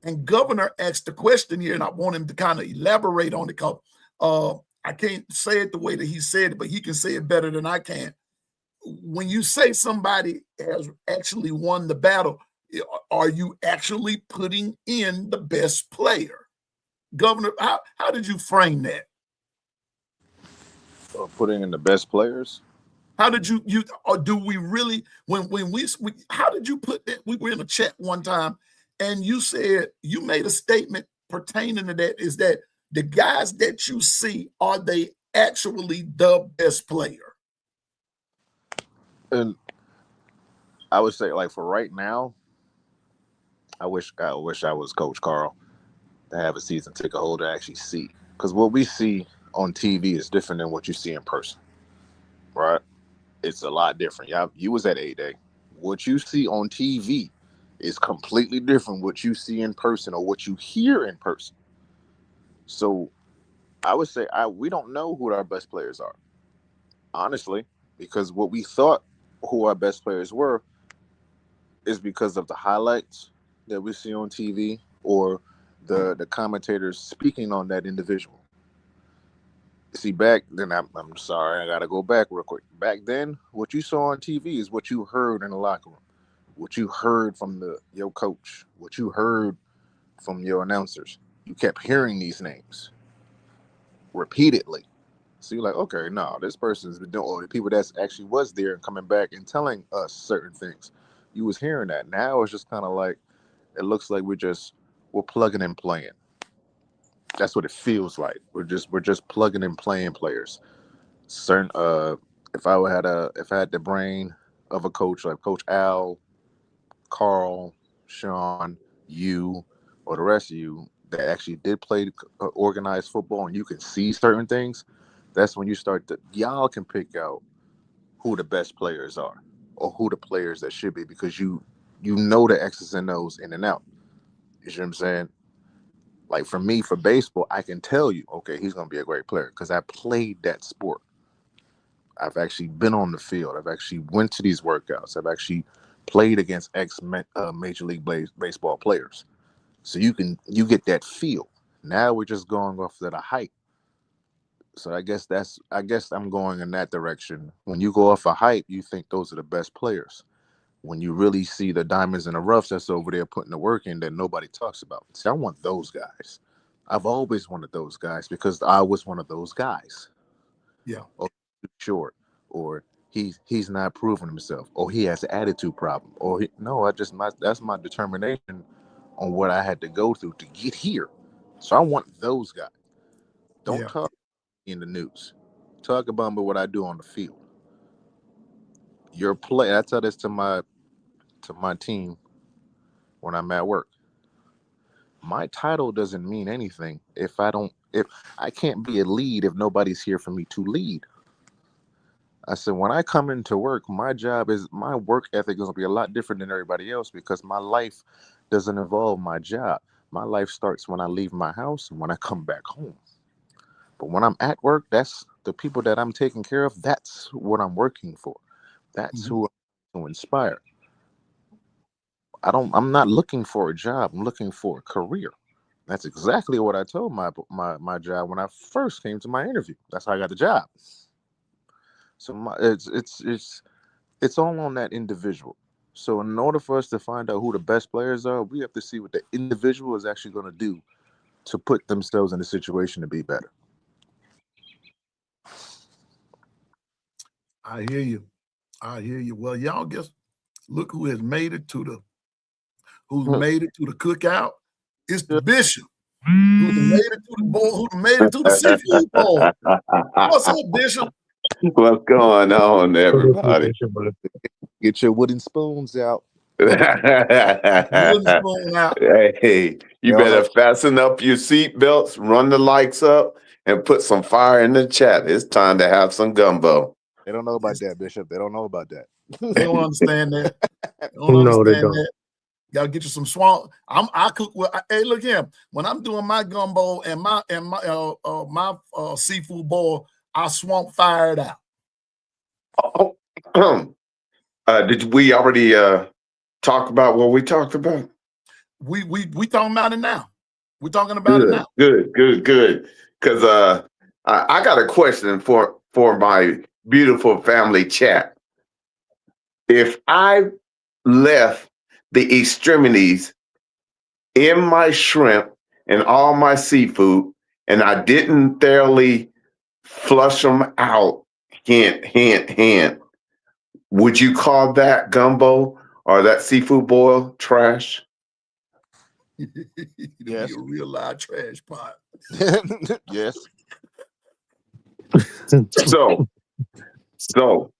And Governor asked the question here, and I want him to kind of elaborate on it because I can't say it the way that he said it, but he can say it better than I can. When you say somebody has actually won the battle, are you actually putting in the best player? Governor, how did you frame that? Putting in the best players? How did you or do we really when we how did you put that? We were in a chat one time and you said you made a statement pertaining to that, is that the guys that you see, are they actually the best player? And I would say, like, for right now, I wish I was Coach Carl to have a season ticket holder to actually see, because what we see on TV is different than what you see in person, right? It's a lot different. Yeah, you was at A-Day. What you see on TV is completely different what you see in person or what you hear in person. So I would say we don't know who our best players are, honestly, because what we thought who our best players were is because of the highlights that we see on TV or the commentators speaking on that individual. See, back then, I'm sorry, I got to go back real quick. Back then, what you saw on TV is what you heard in the locker room, what you heard from your coach, what you heard from your announcers. You kept hearing these names repeatedly. So you're like, okay, no, this person's been doing, or the people that's actually was there and coming back and telling us certain things. You was hearing that. Now it's just kind of like, it looks like we're plugging and playing. That's what it feels like. We're just plugging and playing players. Certain if I had the brain of a coach like Coach Al, Carl, Sean, you, or the rest of you that actually did play organized football, and you can see certain things, that's when you y'all can pick out who the best players are or who the players that should be, because you know the X's and O's in and out. You see what I'm saying? Like for me, for baseball, I can tell you, okay, he's going to be a great player because I played that sport. I've actually been on the field. I've actually went to these workouts. I've actually played against Major League Baseball players. So you get that feel. Now we're just going off of the hype. So I guess I'm going in that direction. When you go off a hype, you think those are the best players. When you really see the diamonds in the roughs that's over there putting the work in that nobody talks about. See, I want those guys. I've always wanted those guys because I was one of those guys. Yeah. Or short, or he's not proving himself, or he has an attitude problem, or that's my determination on what I had to go through to get here. So I want those guys. Don't talk in the news. Talk about me what I do on the field. Your play. I tell this to my team when I'm at work. My title doesn't mean anything if I can't be a lead if nobody's here for me to lead. I said, when I come into work, my work ethic is going to be a lot different than everybody else because my life doesn't involve my job. My life starts when I leave my house and when I come back home. But when I'm at work, that's the people that I'm taking care of. That's what I'm working for. That's who I'm to inspire. I'm not looking for a job. I'm looking for a career. That's exactly what I told my job when I first came to my interview. That's how I got the job. So it's all on that individual. So in order for us to find out who the best players are, we have to see what the individual is actually going to do to put themselves in a situation to be better. I hear you. Well, y'all just look who has made it to the cookout. It's the bishop who made it to the bowl, who made it to the seafood bowl. What's up, Bishop? What's going on, everybody? Get your wooden spoons out. Wooden spoon out. Hey, They you don't know. better fasten up your seatbelts, run the lights up, and put some fire in the chat. It's time to have some gumbo. They don't know about that, Bishop. They don't know about that. They don't understand that. They don't No, they understand don't. that. Gotta get you some swamp. I cook. Well, hey, look here. When I'm doing my gumbo and my seafood boil, I swamp fire it out. Oh, did we already talk about what we talked about? We talking about it now. We're talking about it now. Good. Because I got a question for my beautiful family chat. If I left the extremities in my shrimp and all my seafood, and I didn't thoroughly flush them out, hint, would you call that gumbo or that seafood boil trash? It'll Yes. be a real live trash pot. Yes. So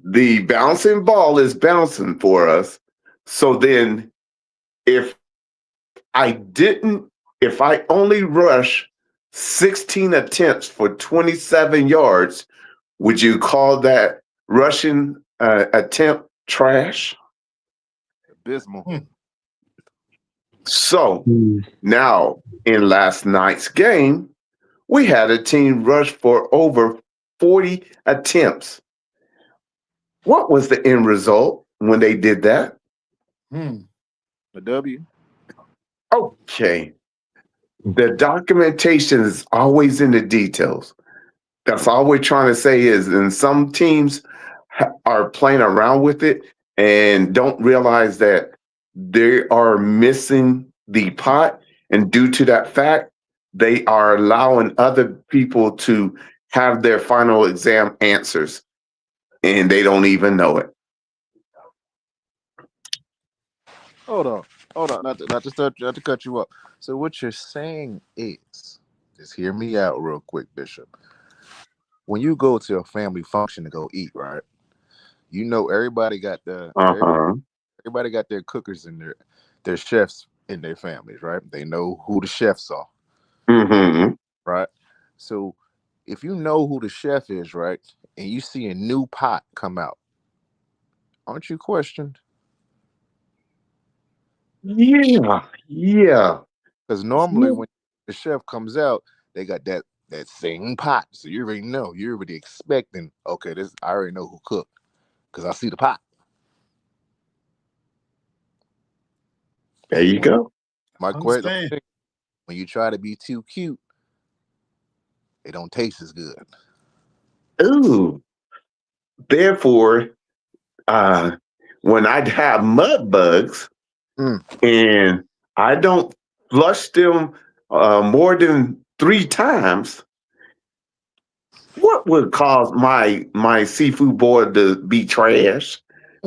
the bouncing ball is bouncing for us. So then if I only rush 16 attempts for 27 yards, would you call that rushing attempt trash? Abysmal. So Mm. now in last night's game, we had a team rush for over 40 attempts. What was the end result when they did that? A W. Okay. The documentation is always in the details. That's all we're trying to say is, and some teams are playing around with it and don't realize that they are missing the pot. And due to that fact, they are allowing other people to have their final exam answers and they don't even know it. Hold on. Not to cut you up. So what you're saying is, just hear me out real quick, Bishop. When you go to a family function to go eat, right? You know everybody got everybody got their cookers and their chefs in their families, right? They know who the chefs are, Mm-hmm. right? So if you know who the chef is, right, and you see a new pot come out, aren't you questioned? Yeah. Because normally when the chef comes out, they got that same pot. So you already know. You're already expecting, okay, this I already know who cooked because I see the pot. There you go. My question, Understand. when you try to be too cute, it don't taste as good. Ooh. Therefore, when I have mud bugs and I don't flush them more than 3 times, what would cause my seafood boil to be trash?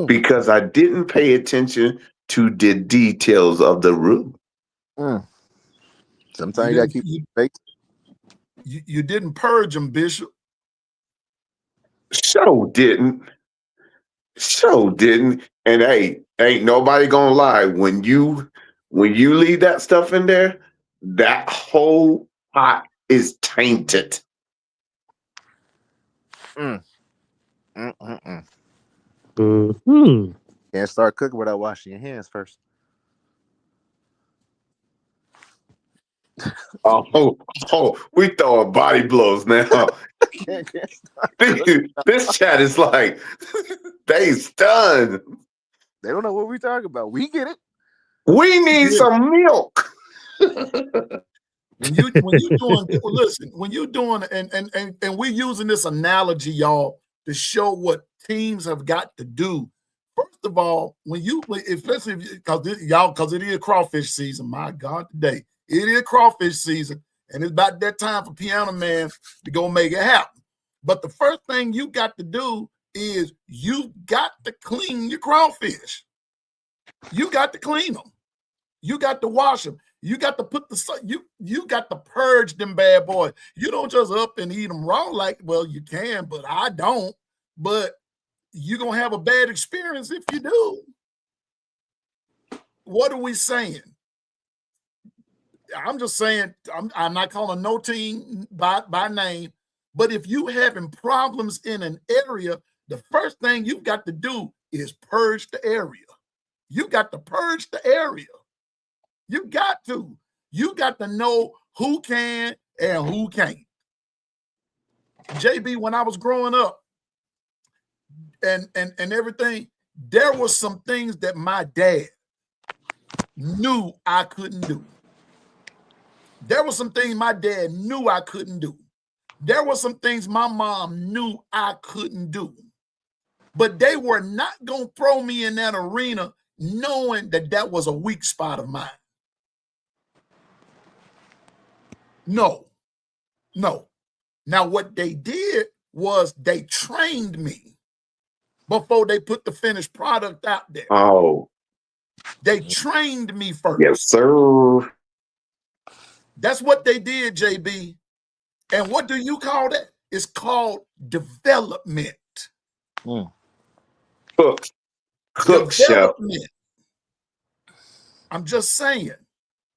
Because I didn't pay attention to the details of the roux. Sometimes you gotta keep baked. You didn't purge them, Bishop. So didn't. And hey, ain't nobody gonna lie. When you leave that stuff in there, that whole pot is tainted. Mm-hmm. Can't start cooking without washing your hands first. Oh, we throwing body blows now. Can't start. This chat is like they stunned. They don't know what we're talking about. We get it. We need some milk. When you doing listen, when you doing and we're using this analogy, y'all, to show what teams have got to do. First of all, especially because it is crawfish season. My God, today it is crawfish season, and it's about that time for Piano Man to go make it happen. But the first thing you got to do is you got to clean your crawfish. You got to clean them. You got to wash them. You got to put you got to purge them bad boys. You don't just up and eat them raw well, you can, but I don't. But you're going to have a bad experience if you do. what are we saying? I'm just saying, I'm not calling no team by name, but if you having problems in an area, the first thing you've got to do is purge the area. You got to purge the area. You got to. You got to know who can and who can't. JB, when I was growing up and everything, there was some things that my dad knew I couldn't do. There were some things my dad knew I couldn't do. There were some things my mom knew I couldn't do. But they were not going to throw me in that arena knowing that that was a weak spot of mine. No. Now, what they did was they trained me before they put the finished product out there. Oh. They trained me first. Yes, sir. That's what they did, JB. And what do you call that? It's called development. Cook, chef. I'm just saying,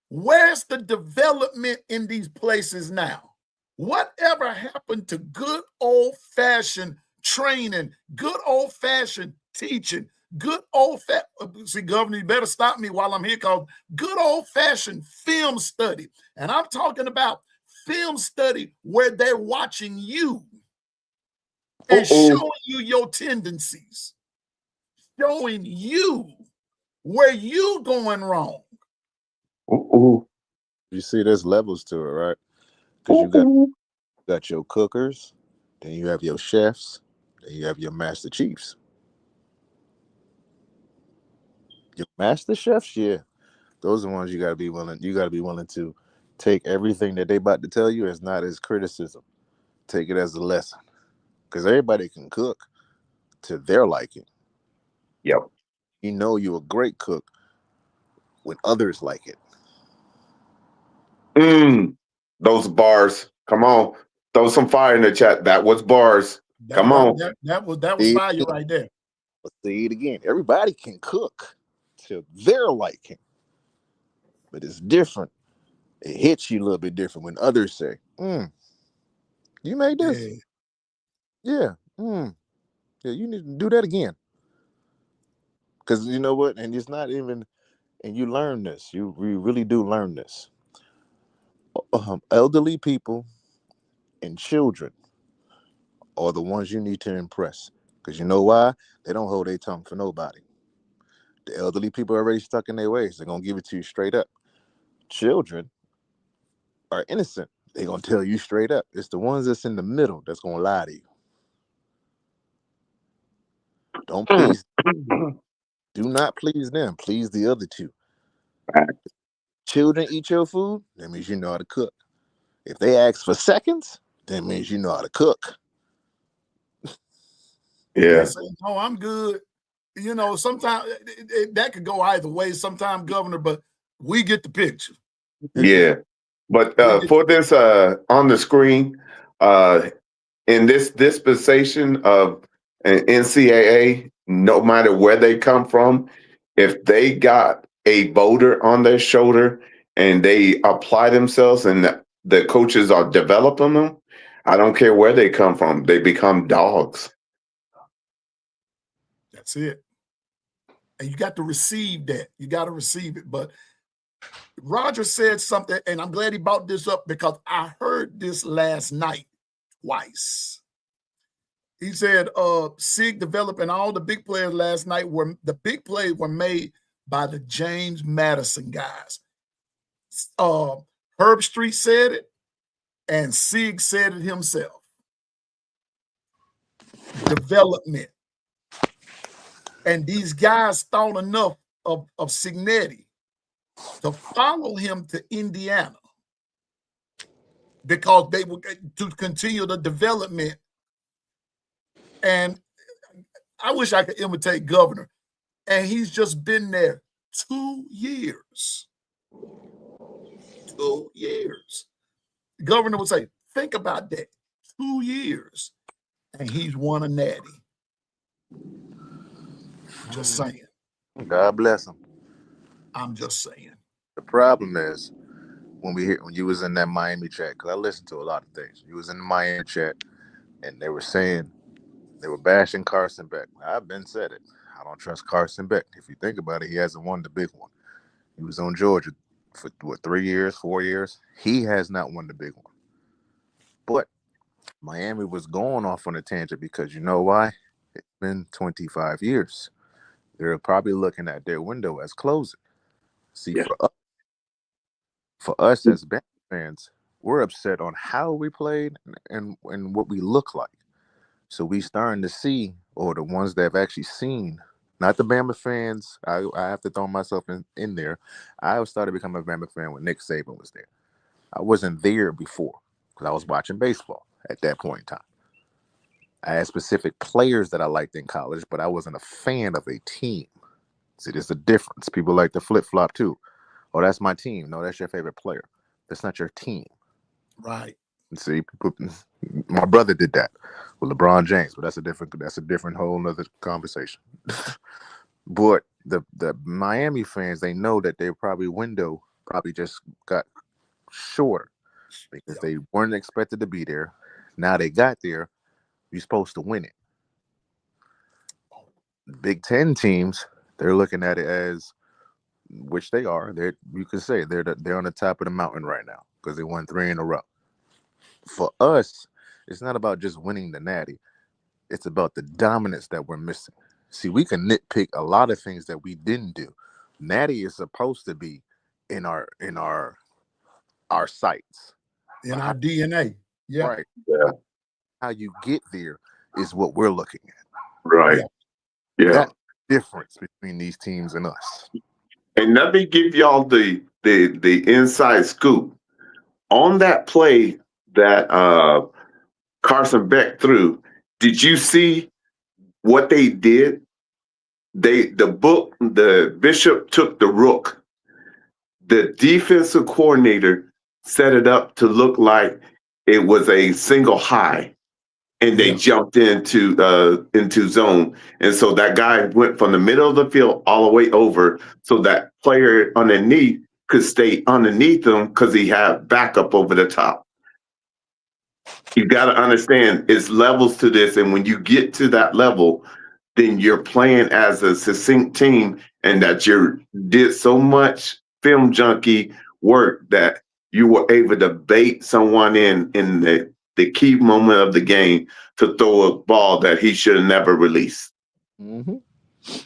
where's the development in these places now? Whatever happened to good old-fashioned training, good old-fashioned teaching, good old-fashioned, see, Governor, you better stop me while I'm here, because good old-fashioned film study. And I'm talking about film study where they're watching you and showing you your tendencies, showing you where you going wrong. You see, there's levels to it, right? Because you got your cookers, then you have your chefs, then you have your master chiefs. Your master chefs, yeah, those are the ones you gotta be willing. You gotta be willing to take everything that they about to tell you as not as criticism. Take it as a lesson, because everybody can cook to their liking. Yep. You know you're a great cook when others like it. Those bars. Come on. Throw some fire in the chat. That was bars. Come on. That was fire right there. Let's say it again. Everybody can cook to their liking, but it's different. It hits you a little bit different when others say, you made this? Yeah. Yeah, you need to do that again. Because you know what? And it's not even, and you learn this. You really do learn this. Elderly people and children are the ones you need to impress. Because you know why? They don't hold their tongue for nobody. The elderly people are already stuck in their ways. They're going to give it to you straight up. Children are innocent. They're going to tell you straight up. It's the ones that's in the middle that's going to lie to you. Don't please. Do not please them. Please the other two. Children eat your food, that means you know how to cook. If they ask for seconds, that means you know how to cook. Yeah. No, I'm good. You know, sometimes that could go either way. Sometimes, Governor, but we get the picture. Yeah. But for this on the screen, in this dispensation of an NCAA, no matter where they come from, if they got a boulder on their shoulder and they apply themselves and the coaches are developing them, I don't care where they come from, they become dogs. That's it. And you got to receive that. You got to receive it. But Roger said something, and I'm glad he brought this up because I heard this last night twice. He said, SIG developing all the big players last night the big plays were made by the James Madison guys. Herb Street said it, and SIG said it himself. Development. And these guys thought enough of Signetti to follow him to Indiana because they would to continue the development. And I wish I could imitate Governor. And he's just been there 2 years. 2 years. The Governor would say, think about that. 2 years. And he's won a natty. Just saying. God bless him. I'm just saying. The problem is when you was in that Miami chat, because I listened to a lot of things. You was in the Miami chat, and they were saying they were bashing Carson Beck. I've been said it. I don't trust Carson Beck. If you think about it, he hasn't won the big one. He was on Georgia for 3 years, 4 years. He has not won the big one. But Miami was going off on a tangent because you know why? It's been 25 years. They're probably looking at their window as closing. See, Yeah. for us as Bama fans, we're upset on how we played and what we look like. So we starting to see, or the ones that have actually seen, not the Bama fans. I have to throw myself in there. I started becoming a Bama fan when Nick Saban was there. I wasn't there before because I was watching baseball at that point in time. I had specific players that I liked in college, but I wasn't a fan of a team. See, there's a difference. People like to flip-flop too. Oh, that's my team. No, that's your favorite player. That's not your team. Right. See, my brother did that with LeBron James, but that's a different whole nother conversation. But the Miami fans, they know that their window probably just got shorter because they weren't expected to be there. Now they got there. You're supposed to win it. Big Ten teams, they're looking at it as, which they are. You could say they're on the top of the mountain right now because they won 3 in a row. For us, it's not about just winning the Natty. It's about the dominance that we're missing. See, we can nitpick a lot of things that we didn't do. Natty is supposed to be in our sights. In our DNA. Yeah. Right. Yeah. How you get there is what we're looking at. Right. Yeah. That difference between these teams and us. And let me give y'all the inside scoop on that play that Carson Beck threw. Did you see what they did? The Bishop took the rook. The defensive coordinator set it up to look like it was a single high, and they jumped into zone. And so that guy went from the middle of the field all the way over, so that player underneath could stay underneath him because he had backup over the top. You got to understand, it's levels to this, and when you get to that level, then you're playing as a succinct team, and that you did so much film junkie work that you were able to bait someone in the key moment of the game to throw a ball that he should have never released. Mm-hmm.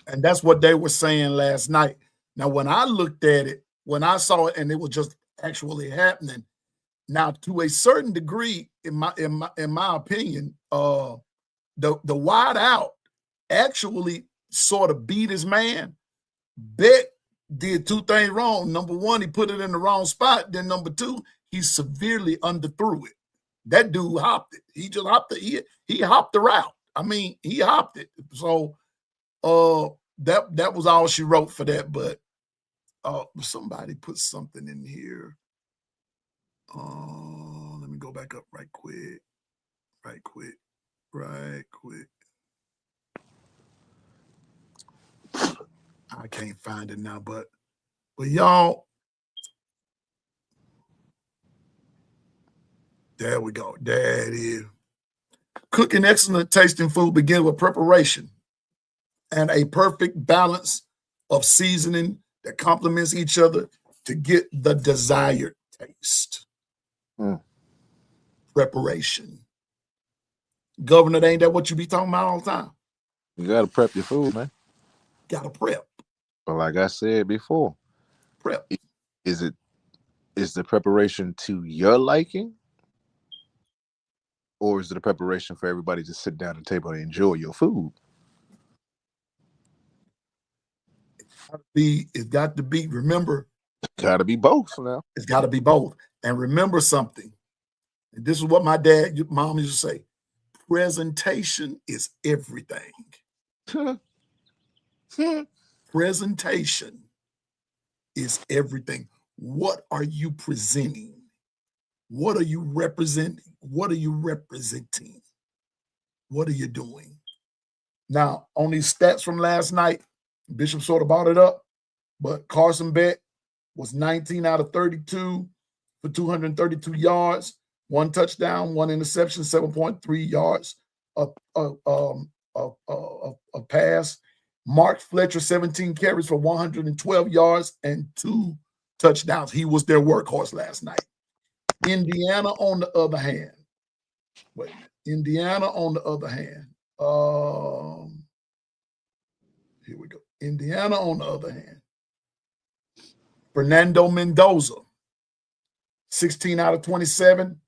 And that's what they were saying last night. Now, when I looked at it, when I saw it, and it was just actually happening. Now, to a certain degree, in my opinion, the wide out actually sort of beat his man. Beck did 2 things wrong. Number one, he put it in the wrong spot. Then number 2, he severely underthrew it. That dude hopped it. He just hopped it. He hopped the route. I mean, he hopped it. So that was all she wrote for that. But somebody put something in here. Let me go back up right quick. I can't find it now, but y'all, there we go. There it is. Cooking excellent tasting food begins with preparation and a perfect balance of seasoning that complements each other to get the desired taste. Preparation. Governor, ain't that what you be talking about all the time? You got to prep your food, man. Got to prep. But like I said before, prep. Is the preparation to your liking? Or is it a preparation for everybody to sit down at the table and enjoy your food? It's got to be, remember. It's got to be both now. It's got to be both. And remember something. And this is what my mom used to say. Presentation is everything. Presentation is everything. What are you presenting? What are you representing? What are you representing? What are you doing? Now, on these stats from last night, Bishop sort of brought it up. But Carson Beck was 19 out of 32 for 232 yards, 1 touchdown, 1 interception, 7.3 yards a pass. Mark Fletcher, 17 carries for 112 yards and 2 touchdowns. He was their workhorse last night. Indiana, on the other hand, here we go. Indiana, on the other hand, Fernando Mendoza, 16 out of 27,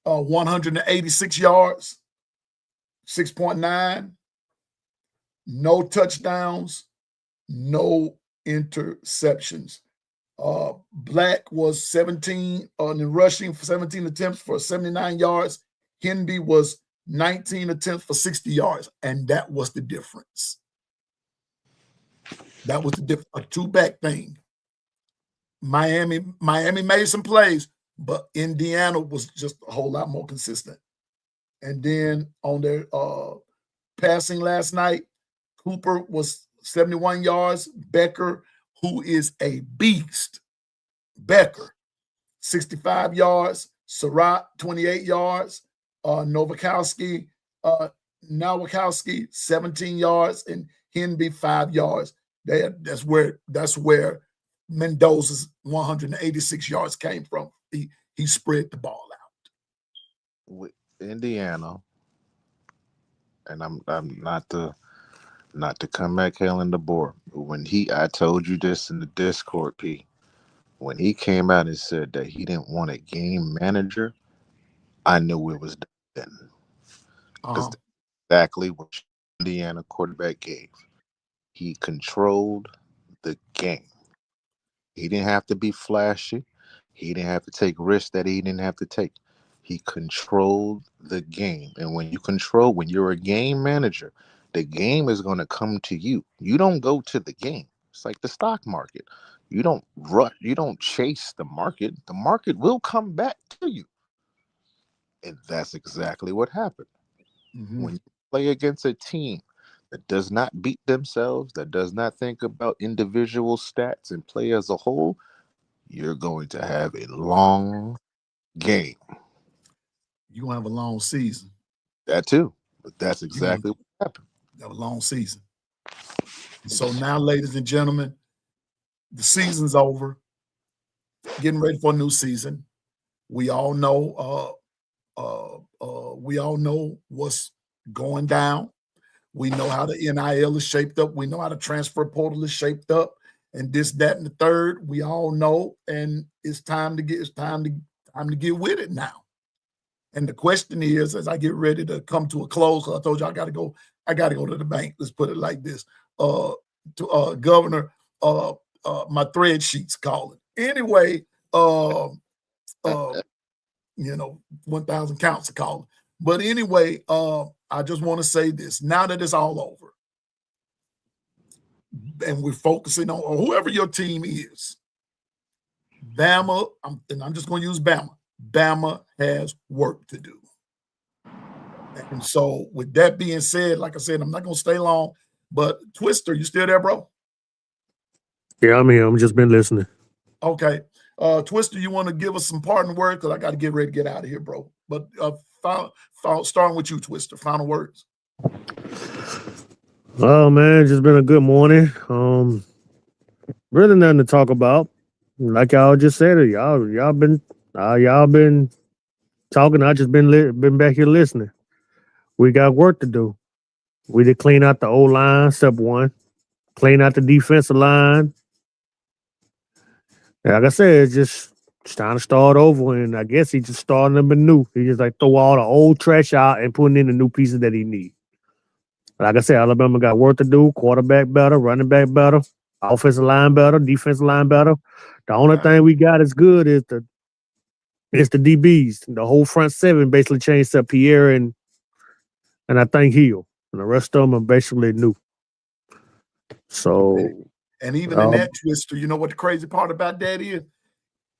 186 yards, 6.9, no touchdowns, no interceptions. Black was 17 in rushing for 17 attempts for 79 yards. Henby was 19 attempts for 60 yards, and that was the difference. That was the difference. A two-back thing. Miami made some plays, but Indiana was just a whole lot more consistent. And then on their passing last night, Cooper was 71 yards. Becker, who is a beast, Becker, 65 yards. Surratt, 28 yards. Nowakowski, 17 yards, and Henby, 5 yards. That's where Mendoza's 186 yards came from. He spread the ball out. With Indiana, and I'm not to come back hailing the board. When I told you this in the Discord, P, when he came out and said that he didn't want a game manager, I knew it was done then. Because that's exactly what Indiana quarterback gave. He controlled the game. He didn't have to be flashy. He didn't have to take risks that he didn't have to take. He controlled the game. And when you're a game manager, the game is going to come to you. You don't go to the game. It's like the stock market. You don't rush. You don't chase the market. The market will come back to you. And that's exactly what happened. Mm-hmm. When you play against a team that does not beat themselves, that does not think about individual stats and play as a whole, you're going to have a long game. You're going to have a long season. That too. But that's exactly what happened. You have a long season. So now, ladies and gentlemen, the season's over. Getting ready for a new season. We all know what's going down. We know how the NIL is shaped up. We know how the transfer portal is shaped up, and this, that, and the third. We all know, and it's time to get with it now. And the question is, as I get ready to come to a close, I told you I got to go to the bank. Let's put it like this. Governor, my thread sheet's calling. Anyway, 1,000 counts are calling. But anyway, I just want to say this. Now that it's all over, and we're focusing on whoever your team is, Bama, I'm just going to use Bama. Bama has work to do. And so with that being said, like I said, I'm not going to stay long, but Twister, you still there, bro? Yeah, I'm here. I'm just been listening. Okay. Twister, you want to give us some parting words? Because I got to get ready to get out of here, bro. But starting with you, Twister, final words. Oh, man, just been a good morning. Really nothing to talk about. Like y'all just said, y'all been talking. I just been back here listening. We got work to do. We did clean out the O-line, step one. Clean out the defensive line. Like I said, it's time to start over, and I guess he just starting them anew. He just like throw all the old trash out and putting in the new pieces that he need. Like I said, Alabama got work to do. Quarterback better, running back better, offensive line better, defensive line better. The only thing we got is good is the DBs. The whole front seven basically changed up Pierre and I think Hill, and the rest of them are basically new. So, and even in that, Twister, you know what the crazy part about that is?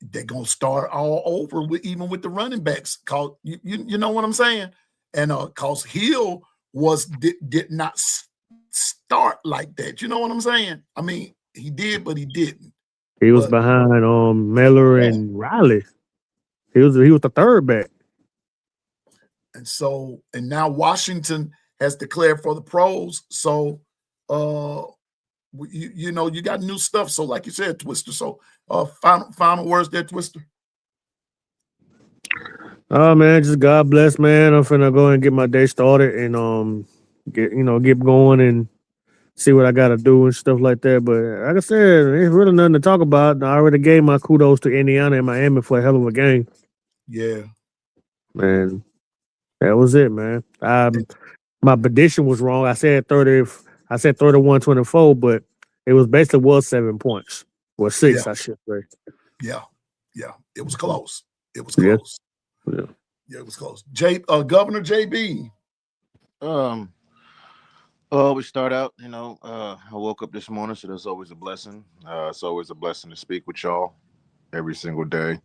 They're gonna start all over even with the running backs. Cause you know what I'm saying? And cause Hill did not start like that. You know what I'm saying? I mean, He did, but he didn't. He was But behind Miller yeah. and Riley. He was the third back. And now Washington has declared for the pros. So you got new stuff. So like you said, Twister. So final words there, Twister. Oh man, just God bless, man. I'm finna go and get my day started and get going and see what I gotta do and stuff like that. But like I said, there's really nothing to talk about. I already gave my kudos to Indiana and Miami for a hell of a game. Yeah. Man, that was it, man. My prediction was wrong. I said 31-24, but it was 7 points. Well, 6, Yeah. I should say. Yeah. Yeah. It was close. It was Yeah. close. Yeah, it was close. Governor JB. We start out, I woke up this morning, so that's always a blessing. It's always a blessing to speak with y'all every single day.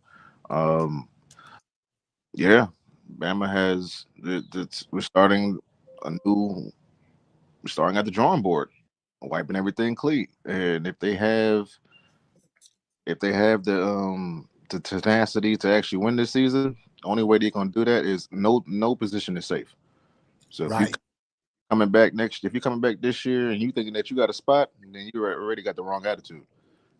Yeah, Bama has we're starting at the drawing board, wiping everything clean. And if they have the tenacity to actually win this season, the only way they're gonna do that is no position is safe. So if Right. if you're coming back this year and you thinking that you got a spot, then you already got the wrong attitude.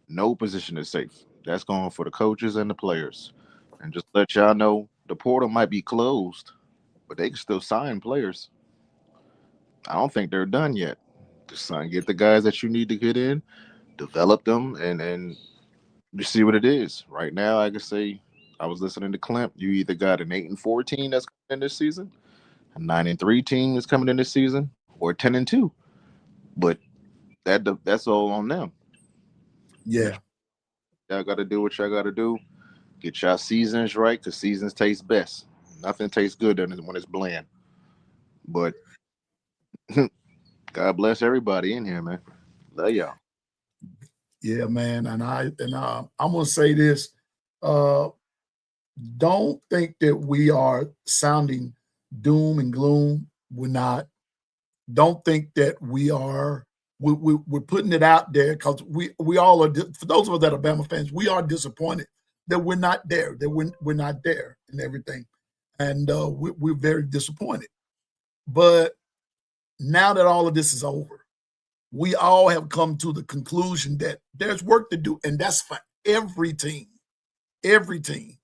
No position is safe. That's going for the coaches and the players. And just let y'all know, the portal might be closed, but they can still sign players. I don't think they're done yet. Just get the guys that you need to get in, develop them, and you see what it is. Right now, I can say I was listening to Clint. You either got an 8-4 team that's coming in this season, a 9-3 team that's coming in this season, or 10-2. But that's all on them. Yeah. Y'all got to do what y'all got to do. Get y'all seasons right, because seasons taste best. Nothing tastes good when it's bland. But God bless everybody in here, man. Love y'all. Yeah, man. And I'm gonna say this. Don't think that we are sounding doom and gloom. We're not. Don't think that we are. We're putting it out there because we all are. For those of us that are Bama fans, we are disappointed that we're not there. That we're not there and everything, and we're very disappointed. But now that all of this is over, we all have come to the conclusion that there's work to do, and that's for every team. Every team.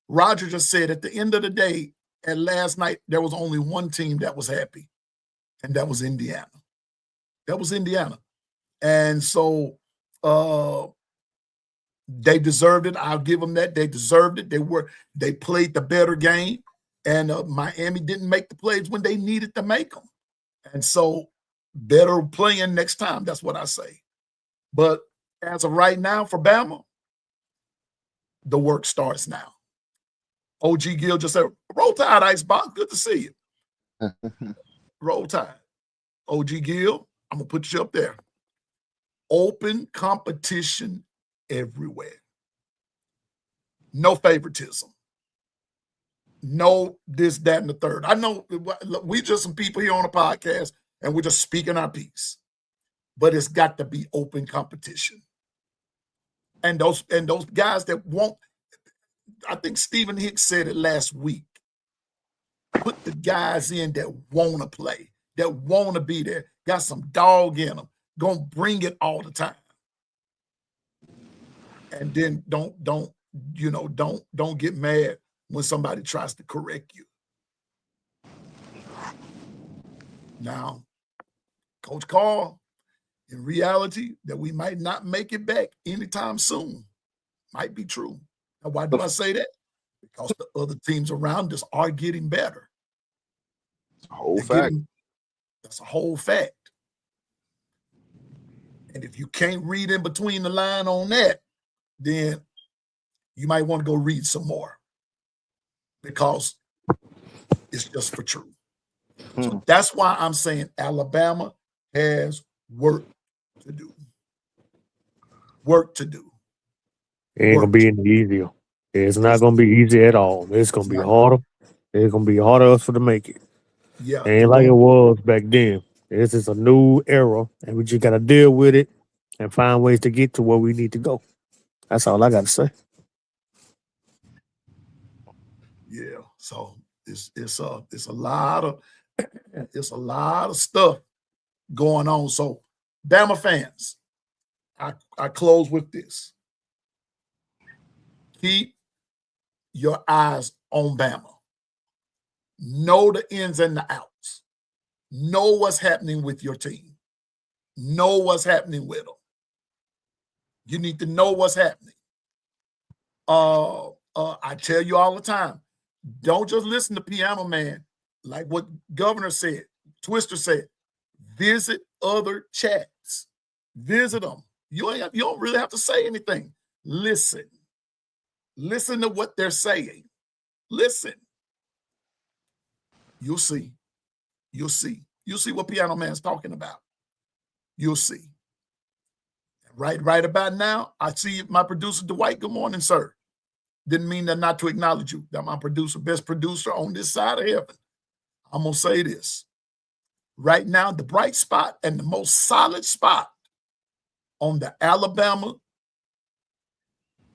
Roger just said at the end of the day, at last night, there was only one team that was happy, and that was Indiana. That was Indiana. And so they deserved it. I'll give them that. They deserved it. They played the better game, and Miami didn't make the plays when they needed to make them. And so better playing next time. That's what I say. But as of right now for Bama, the work starts now. OG Gill just said, roll tide, Icebox. Good to see you. Roll tide. OG Gill, I'm going to put you up there. Open competition everywhere. No favoritism. No this, that, and the third. I know we just some people here on the podcast, and we're just speaking our piece. But it's got to be open competition. And those guys that won't, I think Stephen Hicks said it last week. Put the guys in that want to play, that want to be there, got some dog in them, gonna bring it all the time. And then don't get mad when somebody tries to correct you. Now, Coach Carl, in reality, that we might not make it back anytime soon. Might be true. Now, why do I say that? Because the other teams around us are getting better. It's a whole fact. That's a whole fact. And if you can't read in between the line on that, then you might want to go read some more, because it's just for truth. So that's why I'm saying Alabama has work to do. Work to do. It ain't gonna be any easier. It's not gonna be easy at all. It's gonna be harder. It's gonna be harder for to make it. Yeah. It ain't like it was back then. This is a new era, and we just gotta deal with it and find ways to get to where we need to go. That's all I got to say. Yeah. So it's a lot of stuff going on. So Bama fans, I close with this. Keep your eyes on Bama. Know the ins and the outs. Know what's happening with your team. Know what's happening with them. You need to know what's happening. I tell you all the time, don't just listen to Piano Man, like what Governor said, Twister said. Visit other chats. Visit them. You don't really have to say anything. Listen. Listen to what they're saying. Listen. You'll see. You'll see. You'll see what Piano Man's talking about. You'll see. Right about now, I see my producer, Dwight. Good morning, sir. Didn't mean that not to acknowledge you. That my producer, best producer on this side of heaven. I'm going to say this. Right now, the bright spot and the most solid spot on the Alabama,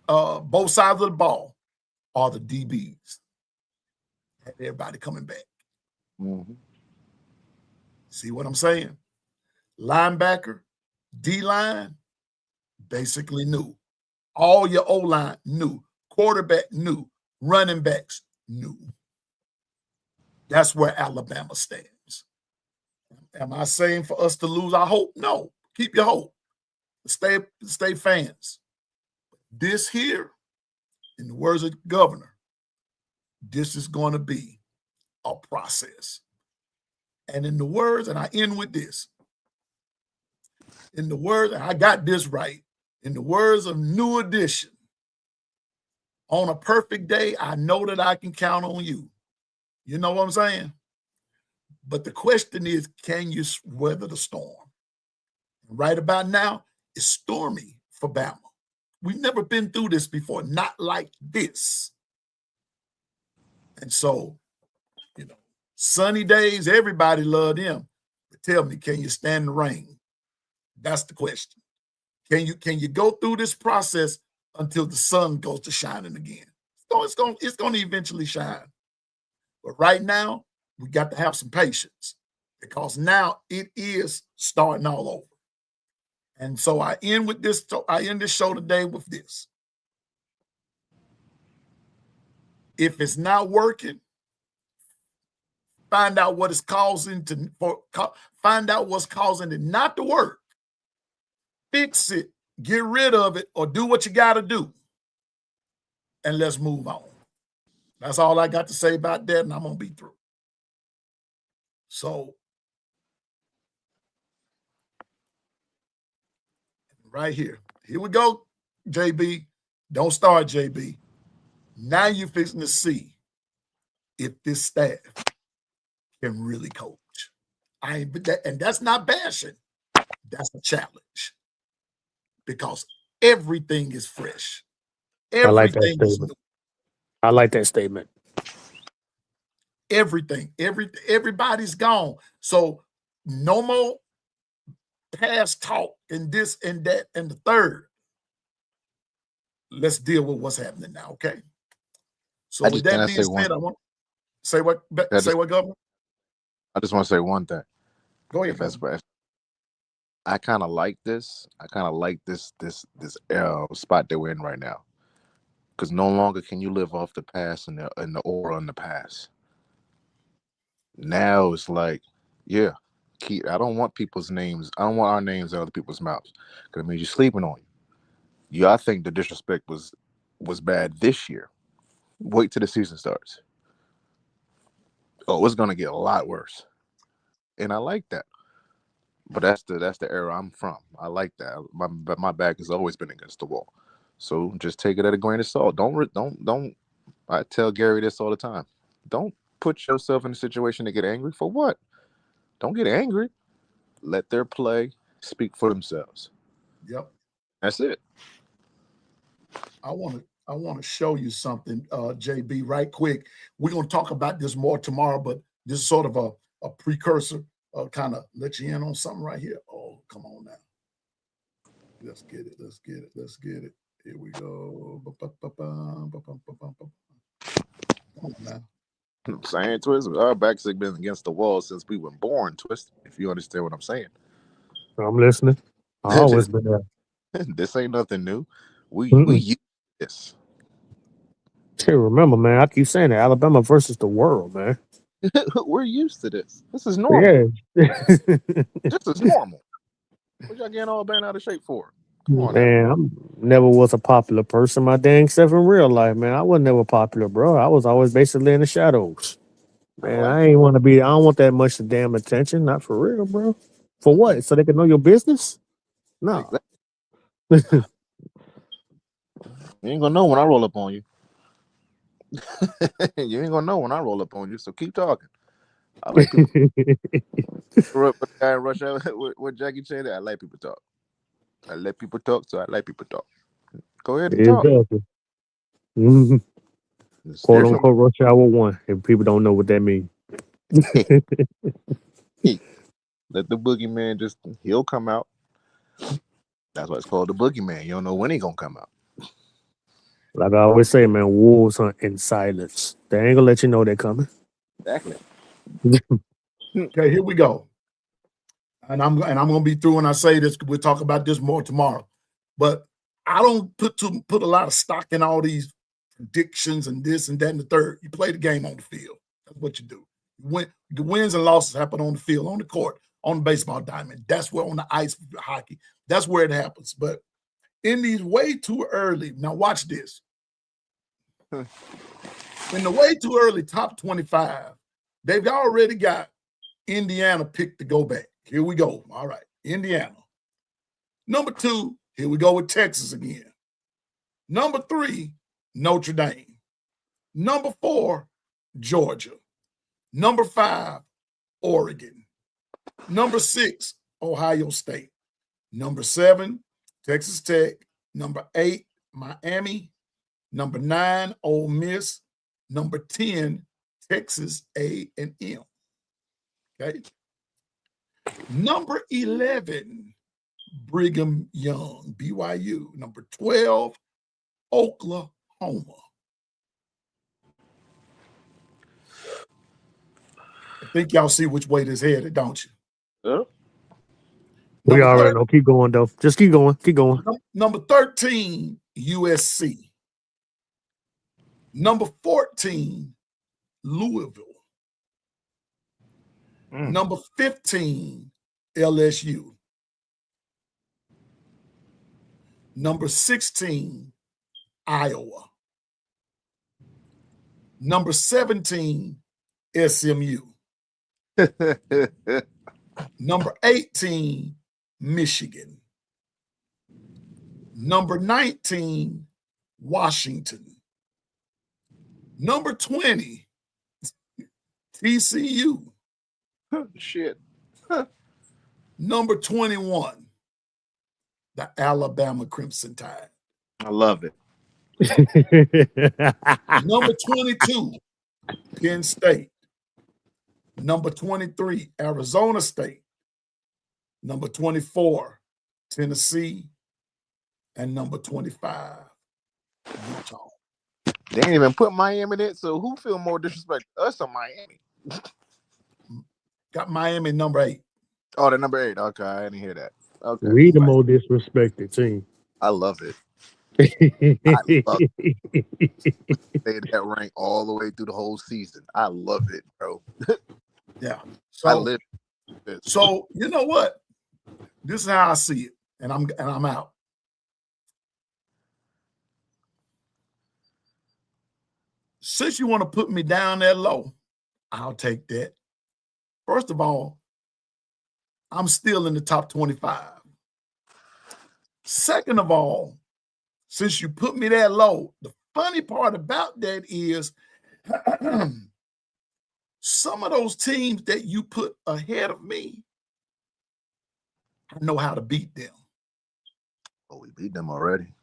both sides of the ball, are the DBs. Everybody coming back. Mm-hmm. See what I'm saying? Linebacker, D-line, basically new. All your O-line, new. Quarterback, new. Running backs, new. That's where Alabama stands. Am I saying for us to lose our hope? No. Keep your hope. Stay fans. This here, in the words of the governor, this is going to be a process. And in the words, and I end with this, in the words, and I got this right, in the words of New Edition, on a perfect day, I know that I can count on you. You know what I'm saying? But the question is, can you weather the storm? Right about now, it's stormy for Bama. We've never been through this before, not like this. And so, sunny days, everybody love them. But tell me, can you stand the rain? That's the question. Can you go through this process until the sun goes to shining again? It's going to eventually shine. But right now, we got to have some patience because now it is starting all over. And so I end this show today with this. If it's not working, find out what is causing find out what's causing it not to work. Fix it, get rid of it, or do what you got to do. And let's move on. That's all I got to say about that, and I'm going to be through. So, right here we go, JB. Don't start, JB. Now you're fixing to see if this staff can really coach. And that's not bashing. That's a challenge because everything is fresh. I like that Everything is statement. new. I like that statement. Everything. Everybody's gone. So no more past talk and this and that and the third. Let's deal with what's happening now, okay? So with that being said, I want to say what, Governor? I just want to say one thing. Go ahead. I kind of like this. I kind of like this spot that we're in right now, because no longer can you live off the past and the aura on the past. Now it's like, yeah, I don't want people's names. I don't want our names in other people's mouths, because it means you're sleeping on you. Yeah, I think the disrespect was bad this year. Wait till the season starts. Oh, it's gonna get a lot worse, and I like that. But that's the era I'm from. I like that. My back has always been against the wall. So just take it at a grain of salt. Don't. I tell Gary this all the time. Don't put yourself in a situation to get angry for what? Don't get angry. Let their play speak for themselves. Yep. That's it. I want to show you something, JB, right quick. We're going to talk about this more tomorrow, but this is sort of a precursor, kind of let you in on something right here. Oh, come on now. Let's get it. Let's get it. Let's get it. Here we go. Come on now. I'm saying, Twist, our backs have been against the wall since we were born, Twist, if you understand what I'm saying. I'm listening. I always been there. This ain't nothing new. We Mm-mm. use this. Hey, remember, man, I keep saying that Alabama versus the world, man. We're used to this. This is normal. Yeah. This is normal. What y'all getting all bent out of shape for? Come on now. Man, I never was a popular person, my dang self in real life, man. I was never popular, bro. I was always basically in the shadows. Man, I ain't want to be, I don't want that much damn attention. Not for real, bro. For what? So they can know your business? No. Exactly. You ain't gonna know when I roll up on you. You ain't gonna know when I roll up on you, so keep talking. I like people. Rush Hour with Jackie Chan. I like people talk. I let people talk, so I like people talk. Go ahead and talk. Exactly. Mm-hmm. It's Quote different. unquote rush hour 1. If people don't know what that means. Let the boogeyman he'll come out. That's why it's called the boogeyman. You don't know when he gonna come out. Like I always say, man, wolves hunt in silence. They ain't gonna let you know they're coming. Exactly. Okay, here we go. And I'm gonna be through when I say this. We'll talk about this more tomorrow. But I don't put a lot of stock in all these predictions and this and that and the third. You play the game on the field. That's what you do. The wins and losses happen on the field, on the court, on the baseball diamond. That's where on the ice, hockey. That's where it happens. But in these way too early, now watch this. In the way too early top 25, they've already got Indiana picked to go back. Here we go. All right, Indiana. Number 2, here we go with Texas again. Number 3, Notre Dame. Number 4, Georgia. Number 5, Oregon. Number 6, Ohio State. Number 7, Texas Tech. Number 8, Miami. Number 9, Ole Miss. Number 10, Texas A&M. Okay. Number 11, Brigham Young, BYU. Number 12, Oklahoma. I think y'all see which way this headed, don't you? Yeah. We already know. Keep going, though. Just keep going. Keep going. Number 13, USC. Number 14, Louisville. Number 15, LSU. Number 16, Iowa. Number 17, SMU. Number 18, Michigan. Number 19, Washington. Number 20, TCU. Shit. Number 21, the Alabama Crimson Tide. I love it. Number 22, Penn State. Number 23, Arizona State. Number 24, Tennessee. And number 25, Utah. They ain't even put Miami in it, so who feel more disrespect, us or Miami? Got Miami number 8. Oh, the number 8. Okay, I didn't hear that. Okay. We the more disrespected team. I love it. I love it. Stay that rank all the way through the whole season. I love it, bro. Yeah. I live it. So you know what? This is how I see it, and I'm out. Since you want to put me down that low, I'll take that. First of all, I'm still in the top 25. Second of all, since you put me that low, the funny part about that is some of those teams that you put ahead of me, I know how to beat them. Oh, we beat them already.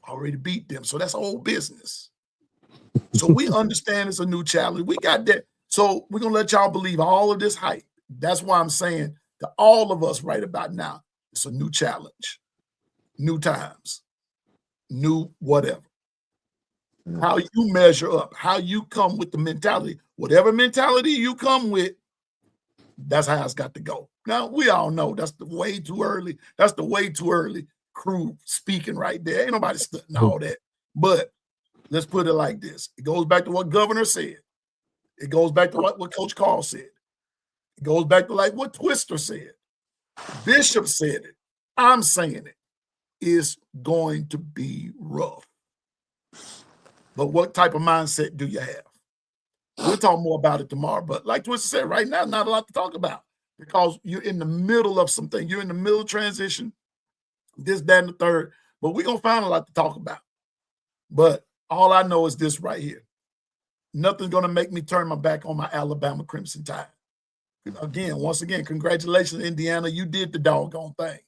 Already beat them. So that's old business. So we understand it's a new challenge. We got that. So we're going to let y'all believe all of this hype. That's why I'm saying to all of us right about now, it's a new challenge. new times, new whatever. Mm. How you measure up, how you come with the mentality, whatever mentality you come with, that's how it's got to go. Now, we all know that's the way too early. That's the way too early crew speaking right there. Ain't nobody studying all that. But let's put it like this. It goes back to what Governor said. It goes back to what Coach Carl said. It goes back to like what Twister said. Bishop said it. I'm saying it. It's going to be rough. But what type of mindset do you have? We'll talk more about it tomorrow. But like Twister said, right now, not a lot to talk about because you're in the middle of something. You're in the middle of transition, this, that, and the third. But we're going to find a lot to talk about. But all I know is this right here. Nothing's going to make me turn my back on my Alabama Crimson Tide. Again, once again, congratulations, Indiana. You did the doggone thing.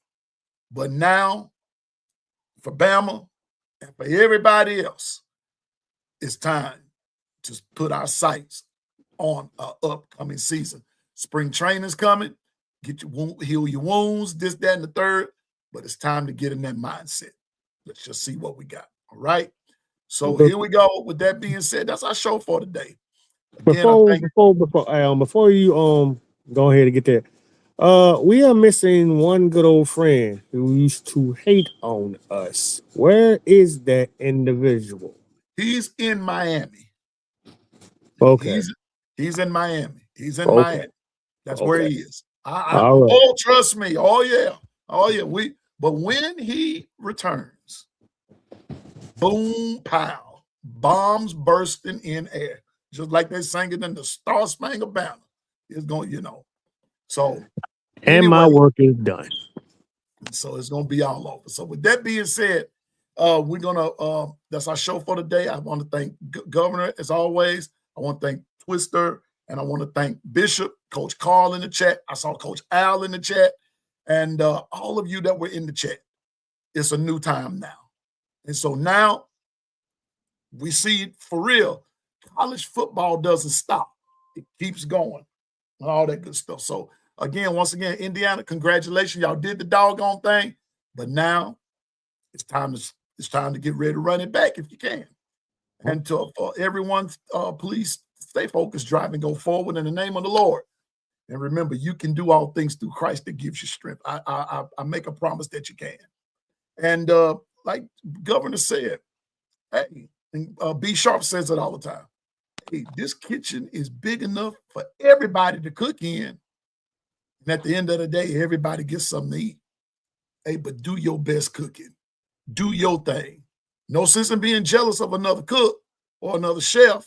But now, for Bama and for everybody else, it's time to put our sights on an upcoming season. Spring training's coming. Heal your wounds, this, that, and the third. But it's time to get in that mindset. Let's just see what we got. All right. So here we go. With that being said, that's our show for today. Again, Before you go ahead and get there, we are missing one good old friend who used to hate on us. Where is that individual? He's in Miami. Okay. He's in Miami. He's in Miami. That's where he is. All right. Oh, trust me. Oh, yeah. Oh, yeah. But when he returns, boom, pow, bombs bursting in air, just like they sang it in the Star Spangled Banner. It's going, So, and my work is done. So it's going to be all over. So with that being said, we're going to, that's our show for today. I want to thank Governor, as always. I want to thank Twister, and I want to thank Bishop, Coach Carl in the chat. I saw Coach Al in the chat, and all of you that were in the chat. It's a new time now. And so now we see for real, college football doesn't stop. It keeps going and all that good stuff. So again, once again, Indiana, congratulations. Y'all did the doggone thing. But now it's time to get ready to run it back if you can. And for everyone, please stay focused, drive, and go forward in the name of the Lord. And remember, you can do all things through Christ that gives you strength. I make a promise that you can. And like Governor said, hey, and B Sharp says it all the time. Hey, this kitchen is big enough for everybody to cook in. And at the end of the day, everybody gets something to eat. Hey, but do your best cooking. Do your thing. No sense in being jealous of another cook or another chef.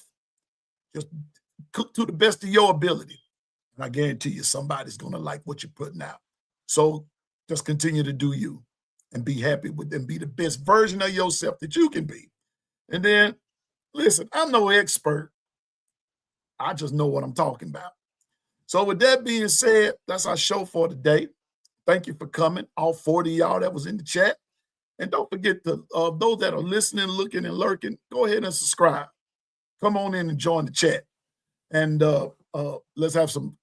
Just cook to the best of your ability. And I guarantee you somebody's going to like what you're putting out. So just continue to do you and be happy with them. Be the best version of yourself that you can be. And then, listen, I'm no expert. I just know what I'm talking about. So with that being said, that's our show for today. Thank you for coming, all 40 of y'all that was in the chat. And don't forget to those that are listening, looking, and lurking, go ahead and subscribe. Come on in and join the chat. And let's have some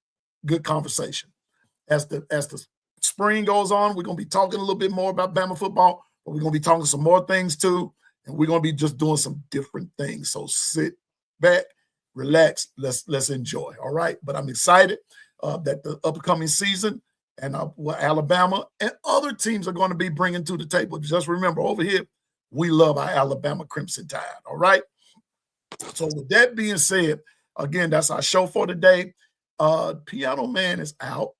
good conversation. As the spring goes on, we're going to be talking a little bit more about Bama football, but we're going to be talking some more things too. And we're going to be just doing some different things. So sit back, relax, let's enjoy. All right. But I'm excited that the upcoming season and what Alabama and other teams are going to be bringing to the table. Just remember, over here, we love our Alabama Crimson Tide. All right. So with that being said, again, that's our show for today. Piano Man is out.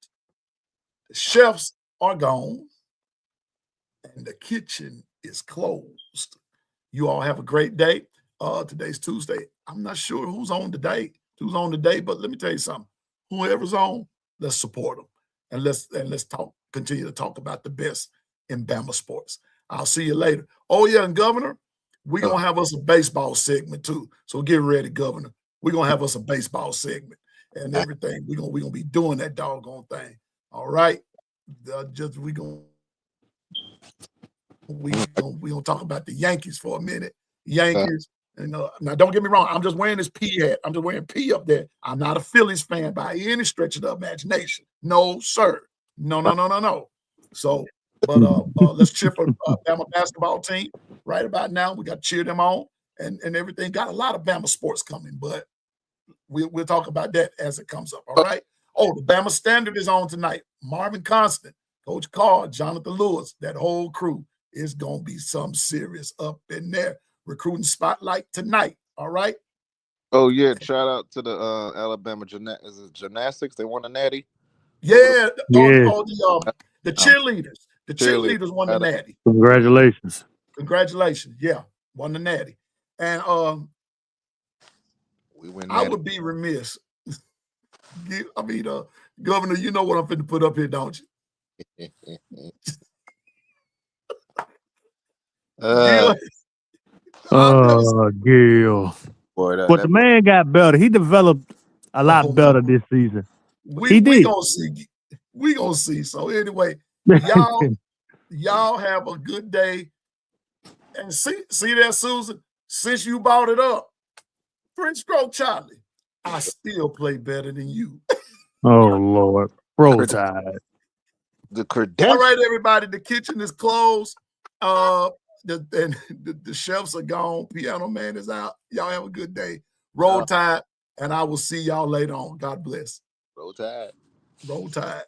The chefs are gone. And the kitchen is closed. You all have a great day. Today's Tuesday. I'm not sure who's on today, but let me tell you something. Whoever's on, let's support them. And let's continue to talk about the best in Bama sports. I'll see you later. Oh, yeah, and Governor, we're going to have us a baseball segment too. So get ready, Governor. We're going to have us a baseball segment and everything. We're going to be doing that doggone thing. All right? We're going to talk about the Yankees for a minute. Yankees. And now, don't get me wrong. I'm just wearing this P hat. I'm just wearing P up there. I'm not a Phillies fan by any stretch of the imagination. No, sir. No. So But let's cheer for Bama basketball team right about now. We got to cheer them on and everything. Got a lot of Bama sports coming, but we'll talk about that as it comes up. All right. Oh, the Bama Standard is on tonight. Marvin Constant, Coach Carr, Jonathan Lewis, that whole crew is going to be some serious up in there. Recruiting spotlight tonight. All right. Oh yeah, shout out to the Alabama gymnastics. They won the natty. Yeah, Yeah. the cheerleaders. The cheerleaders won the natty. Congratulations. Congratulations. Yeah, won the natty. And we win. I would be remiss. I mean, Governor, you know what I'm finna put up here, don't you? Gil. Boy, But the man got better. He developed a lot better this season. We gonna see. We gonna see. So anyway, y'all have a good day. And see that, Susan? Since you brought it up, French Stroke Charlie, I still play better than you. Oh Lord, Roll Tide. The credential. All right, everybody. The kitchen is closed. The chefs are gone. Piano man is out. Y'all have a good day. Roll Tide, and I will see y'all later on. God bless. Roll Tide. Roll Tide.